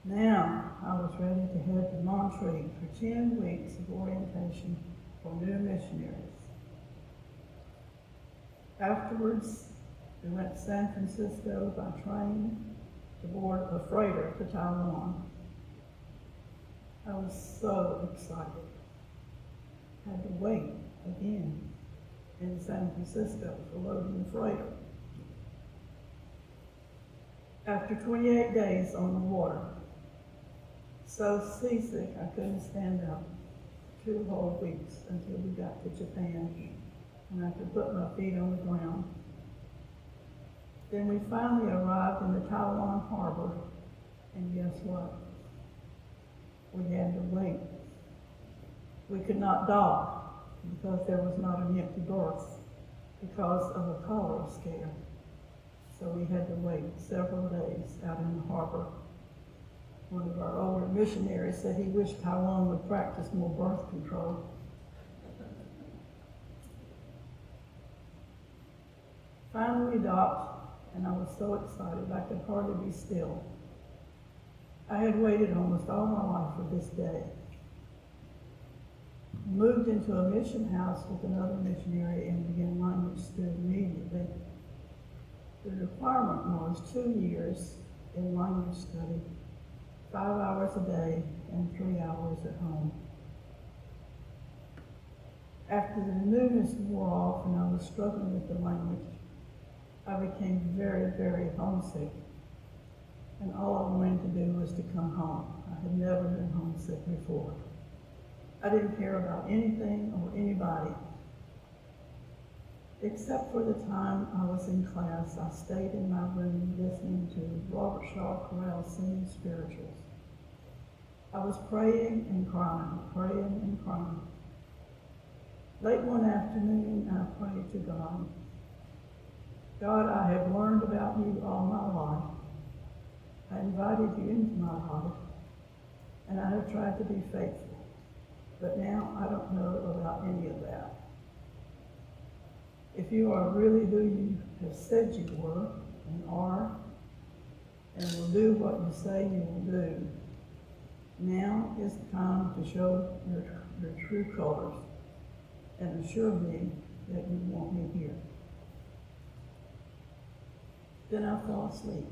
Now I was ready to head to Montreal for 10 weeks of orientation for new missionaries. Afterwards, we went to San Francisco by train to board a freighter to Taiwan. I was so excited. Had to wait again in San Francisco for loading the freighter. After 28 days on the water, so seasick I couldn't stand up 2 whole weeks until we got to Japan and I could put my feet on the ground. Then we finally arrived in the Taiwan harbor, and guess what? We had to wait. We could not dock because there was not an empty berth because of a cholera scare. So we had to wait several days out in the harbor. One of our older missionaries said he wished Taiwan would practice more birth control. Finally we docked, and I was so excited I could hardly be still. I had waited almost all my life for this day. I moved into a mission house with another missionary and began language school immediately. The requirement was 2 years in language study, 5 hours a day and 3 hours at home. After the newness wore off and I was struggling with the language, I became very, very homesick. And all I wanted to do was to come home. I had never been homesick before. I didn't care about anything or anybody. Except for the time I was in class, I stayed in my room listening to Robert Shaw Chorale singing spirituals. I was praying and crying, praying and crying. Late one afternoon, I prayed to God. God, I have learned about you all my life. I invited you into my life, and I have tried to be faithful. But now I don't know about any of that. If you are really who you have said you were and are, and will do what you say you will do, now is the time to show your true colors and assure me that you want me here. Then I fell asleep.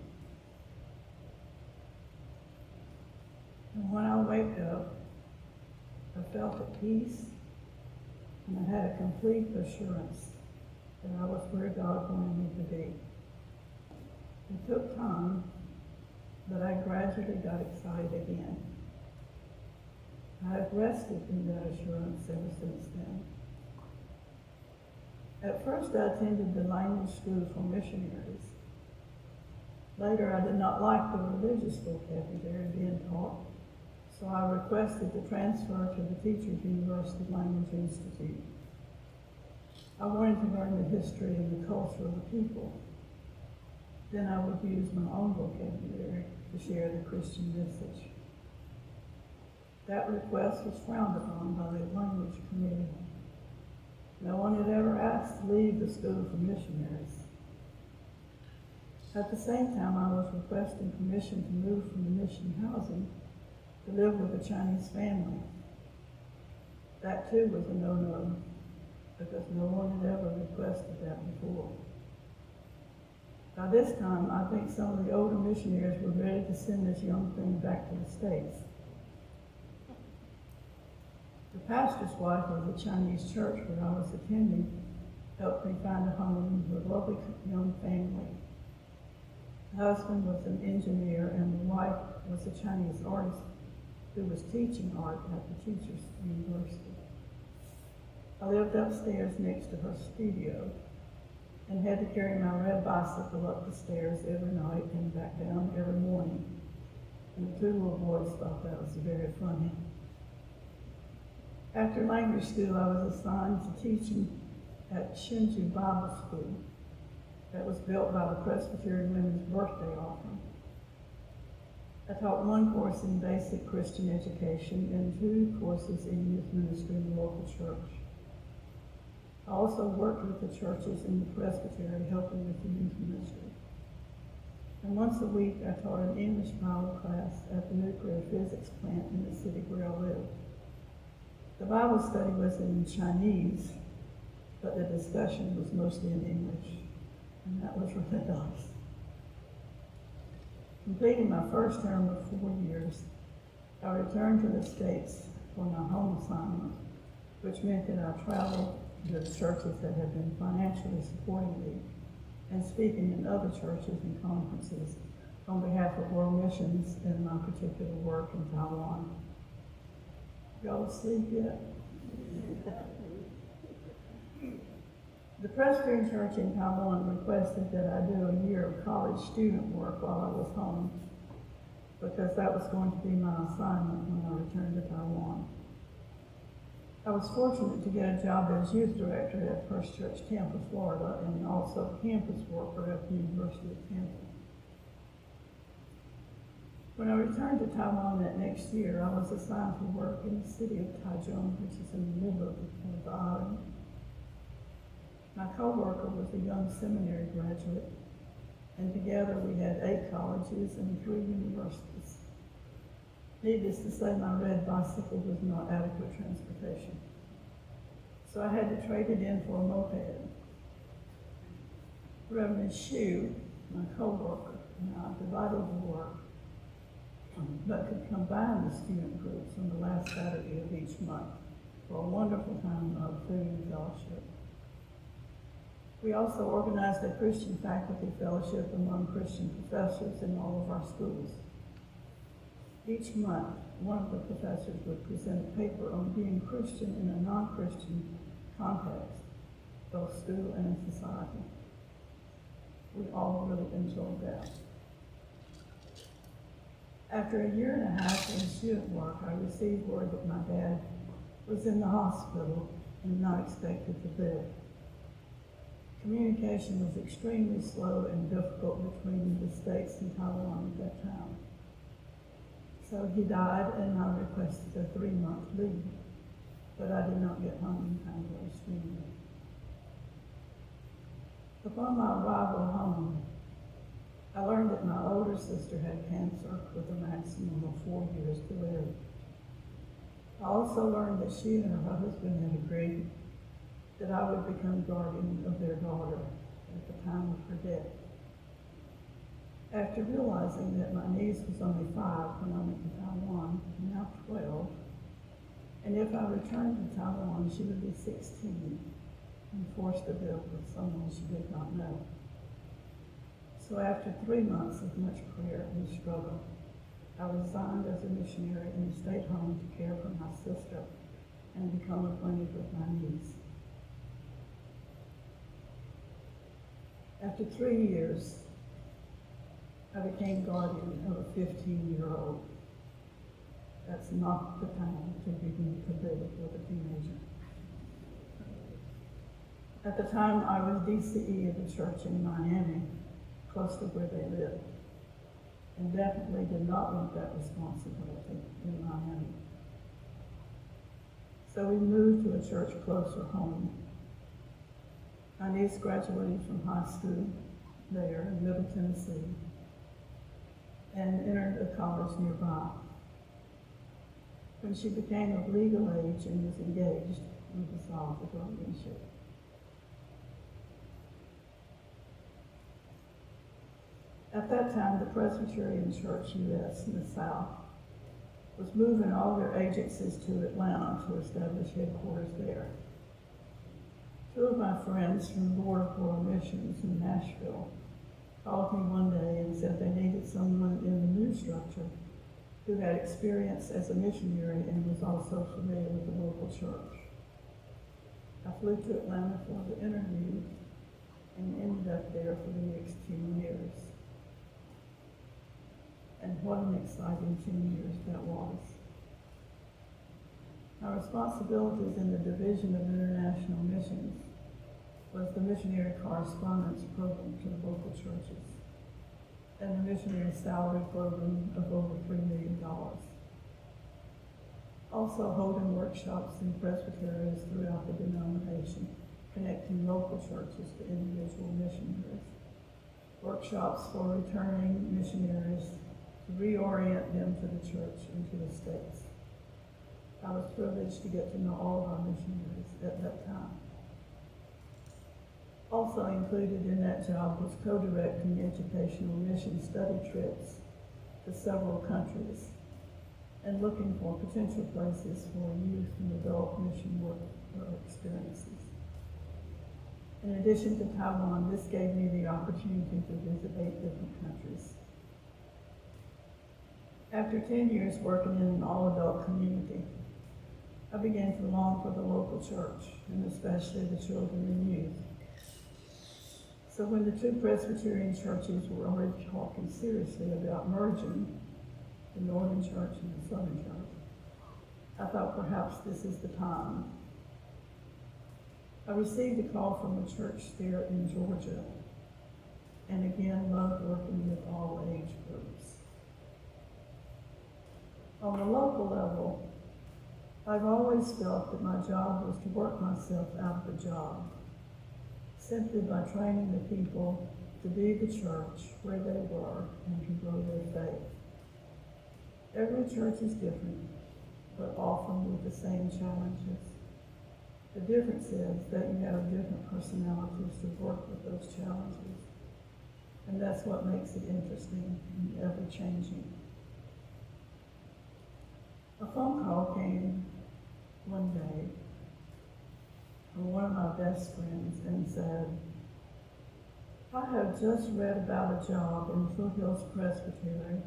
And when I waked up, I felt at peace, and I had a complete assurance that I was where God wanted me to be. It took time, but I gradually got excited again. I have rested in that assurance ever since then. At first, I attended the language school for missionaries. Later, I did not like the religious vocabulary being taught, so I requested to transfer to the Teachers University Language Institute. I wanted to learn the history and the culture of the people. Then I would use my own vocabulary to share the Christian message. That request was frowned upon by the language committee. No one had ever asked to leave the school for missionaries. At the same time, I was requesting permission to move from the mission housing to live with a Chinese family. That too was a no-no, because no one had ever requested that before. By this time, I think some of the older missionaries were ready to send this young thing back to the States. The pastor's wife of the Chinese church where I was attending helped me find a home with a lovely young family. The husband was an engineer and the wife was a Chinese artist who was teaching art at the Teachers University. I lived upstairs next to her studio and had to carry my red bicycle up the stairs every night and back down every morning. And the 2 little boys thought that was very funny. After language school, I was assigned to teaching at Shinju Bible School that was built by the Presbyterian Women's Birthday Offering. I taught 1 course in basic Christian education and 2 courses in youth ministry in the local church. I also worked with the churches in the presbytery helping with the youth ministry. And once a week I taught an English Bible class at the nuclear physics plant in the city where I lived. The Bible study was in Chinese, but the discussion was mostly in English, and that was really nice. Completing my first term of 4 years, I returned to the States for my home assignment, which meant that I traveled to the churches that had been financially supporting me and speaking in other churches and conferences on behalf of world missions and my particular work in Taiwan. Y'all asleep yet? The Presbyterian Church in Taiwan requested that I do a year of college student work while I was home, because that was going to be my assignment when I returned to Taiwan. I was fortunate to get a job as youth director at First Church Tampa, Florida, and also campus worker at the University of Tampa. When I returned to Taiwan that next year, I was assigned to work in the city of Taichung, which is in the middle of the island. My co-worker was a young seminary graduate, and together we had 8 colleges and 3 universities. Needless to say, my red bicycle was not adequate transportation, so I had to trade it in for a moped. Reverend Shu, my co-worker, and I divided the work, but could combine the student groups on the last Saturday of each month for a wonderful time of food and fellowship. We also organized a Christian faculty fellowship among Christian professors in all of our schools. Each month, one of the professors would present a paper on being Christian in a non-Christian context, both school and society. We all really enjoyed that. After a year and a half in student work, I received word that my dad was in the hospital and not expected to live. Communication was extremely slow and difficult between the States and Taiwan at that time. So he died, and I requested a 3-month leave, but I did not get home in time for his funeral. Upon my arrival home, I learned that my older sister had cancer with a maximum of 4 years to live. I also learned that she and her husband had agreed that I would become guardian of their daughter at the time of her death. After realizing that my niece was only 5 when I went to Taiwan, now 12, and if I returned to Taiwan, she would be 16 and forced to live with someone she did not know. So after 3 months of much prayer and struggle, I resigned as a missionary and stayed home to care for my sister and become acquainted with my niece. After 3 years, I became guardian of a 15-year-old. That's not the time to begin to live with a teenager. At the time, I was DCE of the church in Miami, close to where they lived, and definitely did not want that responsibility in Miami. So we moved to a church closer home. My niece graduated from high school there in Middle Tennessee and entered a college nearby. When she became of legal age and was engaged, we dissolved the guardianship. At that time, the Presbyterian Church U.S. in the South was moving all their agencies to Atlanta to establish headquarters there. 2 of my friends from the Board of World Missions in Nashville called me one day and said they needed someone in the new structure who had experience as a missionary and was also familiar with the local church. I flew to Atlanta for the interview and ended up there for the next 10 years. And what an exciting 10 years that was. My responsibilities in the Division of International Missions was the missionary correspondence program to the local churches and the missionary salary program of over $3 million. Also holding workshops in presbyteries throughout the denomination, connecting local churches to individual missionaries, workshops for returning missionaries to reorient them to the church and to the States. I was privileged to get to know all of our missionaries at that time. Also included in that job was co-directing educational mission study trips to several countries and looking for potential places for youth and adult mission work experiences. In addition to Taiwan, this gave me the opportunity to visit 8 different countries. After 10 years working in an all-adult community, I began to long for the local church, and especially the children and youth. So when the 2 Presbyterian churches were already talking seriously about merging, the Northern Church and the Southern Church, I thought perhaps this is the time. I received a call from a church there in Georgia, and again loved working with all age groups. On the local level, I've always felt that my job was to work myself out of a job, simply by training the people to be the church where they were and to grow their faith. Every church is different, but often with the same challenges. The difference is that you have different personalities to work with those challenges. And that's what makes it interesting and ever-changing. A phone call came one day from one of my best friends and said, I have just read about a job in Foothills Presbytery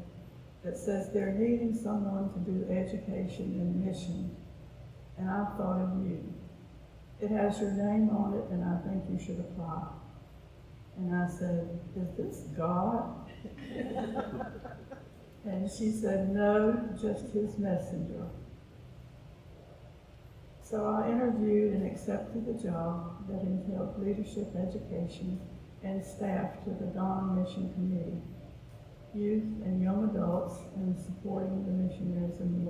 that says they're needing someone to do education and mission, and I thought of you. It has your name on it, and I think you should apply. And I said, is this God? And she said, no, just his messenger. So I interviewed and accepted the job that entailed leadership education and staff to the Dawn Mission Committee, youth and young adults, and supporting the missionaries and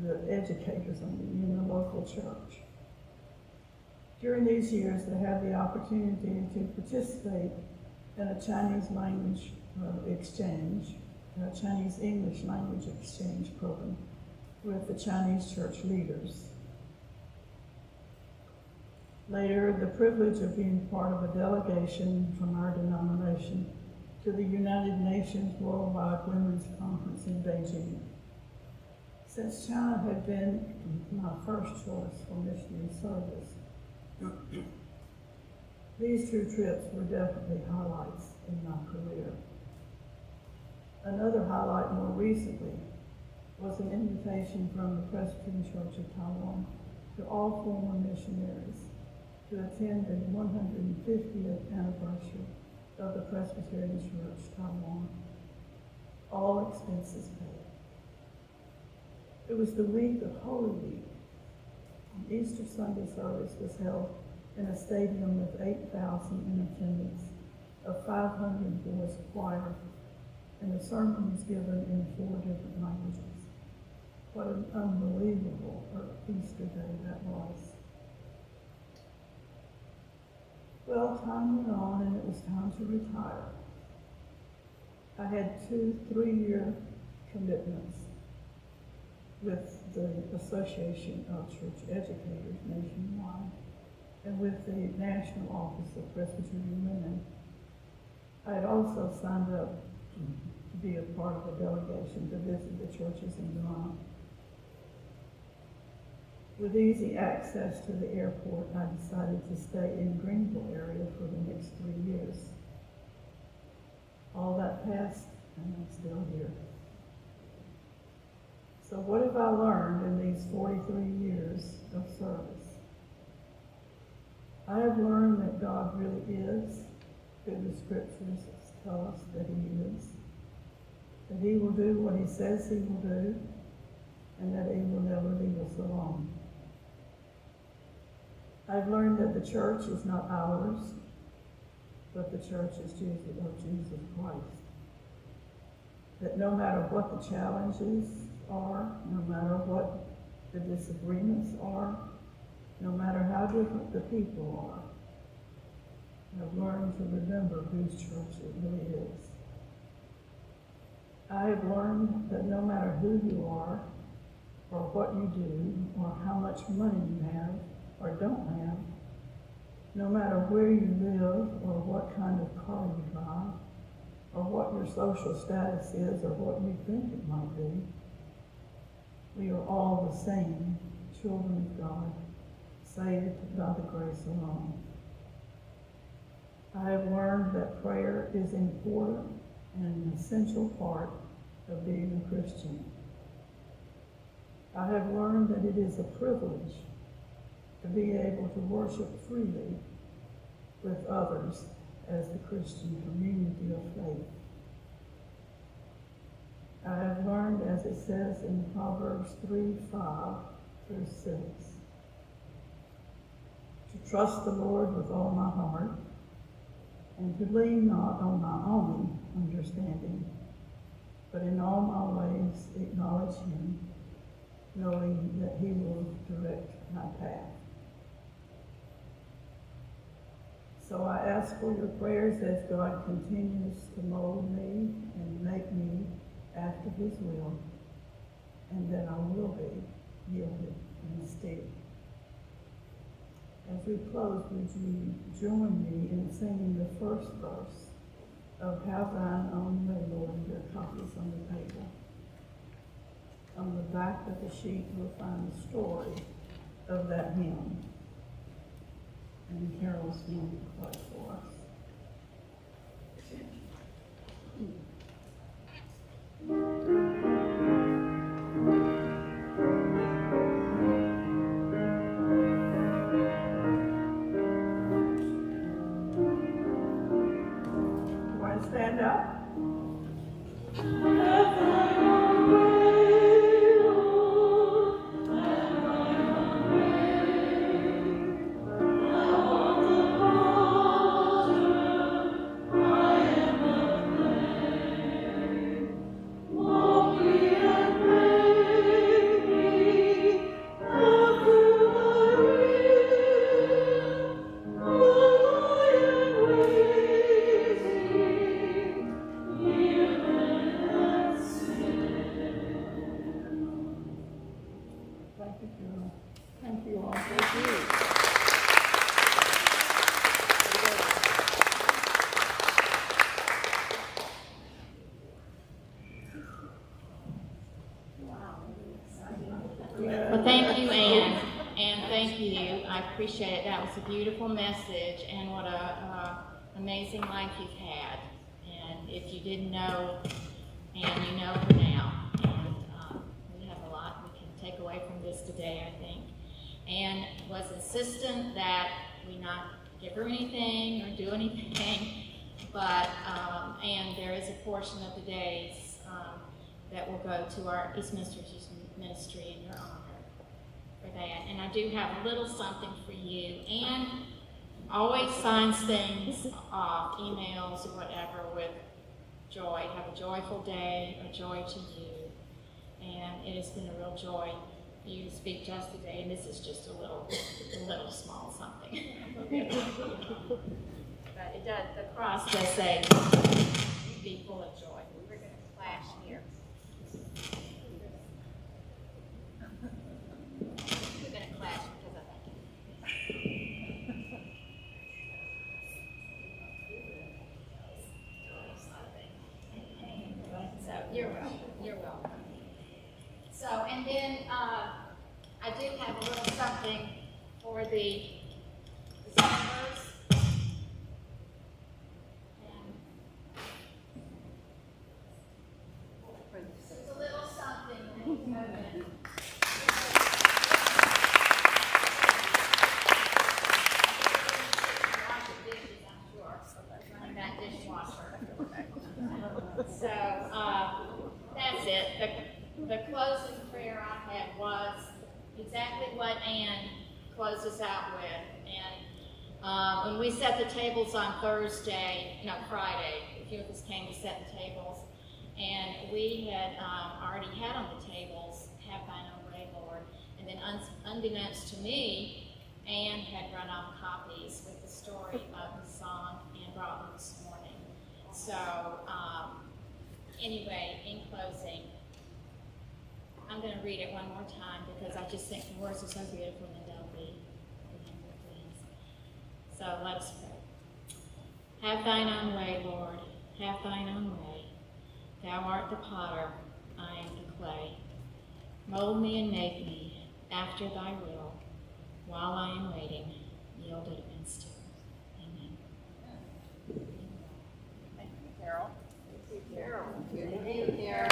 the educators in the local church. During these years, I had the opportunity to participate in a Chinese language exchange, a Chinese English language exchange program with the Chinese church leaders. Later, the privilege of being part of a delegation from our denomination to the United Nations Worldwide Women's Conference in Beijing. Since China had been my first choice for missionary service, these 2 trips were definitely highlights in my career. Another highlight more recently was an invitation from the Presbyterian Church of Taiwan to all former missionaries to attend the 150th anniversary of the Presbyterian Church Taiwan, all expenses paid. It was the week of Holy Week. Easter Sunday service was held in a stadium with 8,000 in attendance, a 500-voice choir, and the sermon was given in 4 different languages. What an unbelievable Easter day that was. Well, time went on and it was time to retire. I had 2 3-year commitments with the Association of Church Educators nationwide and with the National Office of Presbyterian Women. I had also signed up to be a part of a delegation to visit the churches in Ghana. With easy access to the airport, I decided to stay in Greenville area for the next 3 years. All that passed, and I'm still here. So what have I learned in these 43 years of service? I have learned that God really is who the scriptures tell us that he is, that he will do what he says he will do, and that he will never leave us alone. I've learned that the church is not ours, but the church is Jesus Christ. That no matter what the challenges are, no matter what the disagreements are, no matter how different the people are, I've learned to remember whose church it really is. I have learned that no matter who you are, or what you do, or how much money you have or don't have, no matter where you live or what kind of car you drive, or what your social status is or what you think it might be, we are all the same, children of God, saved by the grace alone. I have learned that prayer is important and an essential part of being a Christian. I have learned that it is a privilege to be able to worship freely with others as the Christian community of faith. I have learned, as it says in Proverbs 3:5-6, to trust the Lord with all my heart and to lean not on my own understanding, but in all my ways acknowledge him, knowing that he will direct my path. So I ask for your prayers as God continues to mold me and make me after his will, and that I will be yielded and still. As we close, would you join me in singing the first verse of Have Thine Own Way, Lord? There are copies on the table. On the back of the sheet, you'll find the story of that hymn. And Carol's going to play for us. You want to stand up? Thank you all. Thank you. Well, thank you, Anne, and thank you. I appreciate it. That was a beautiful message, and what a amazing life you've had. And if you didn't know, and you know her now, and we have a lot we can take away from this today, I think. Anne was insistent that we not give her anything or do anything, but and there is a portion of the days that will go to our Eastminster Ministry in your honor for that. And I do have a little something for you. Anne always signs things off, emails or whatever, with joy. Have a joyful day, a joy to you. And it has been a real joy for you to speak to us today. And this is just a little small something. But it does, the cross does say, be full of joy. We're going to flash here. We're going to clash because I think so. You're welcome. You're welcome. So, and then I do have a little something for the Decembers. It's a little something that you can open. Wash the dishes, I'm sure. Running that dishwasher. So that's it. The closing prayer I had was exactly what Anne closes out with. And when we set the tables on Friday, a few of us came to set the tables. And we had already had on the tables, Have Thine Own Way, Lord. And then unbeknownst to me, Anne had run off copies with the story of the song and brought them this morning. So, anyway, in closing, I'm going to read it one more time because I just think the words are so beautiful and they'll be things. So let us pray. Have thine own way, Lord, have thine own way. Thou art the potter, I am the clay. Mold me and make me after thy will, while I am waiting, yielded and still. Amen. Thank you, Carol. Carol. Thank you, Carol.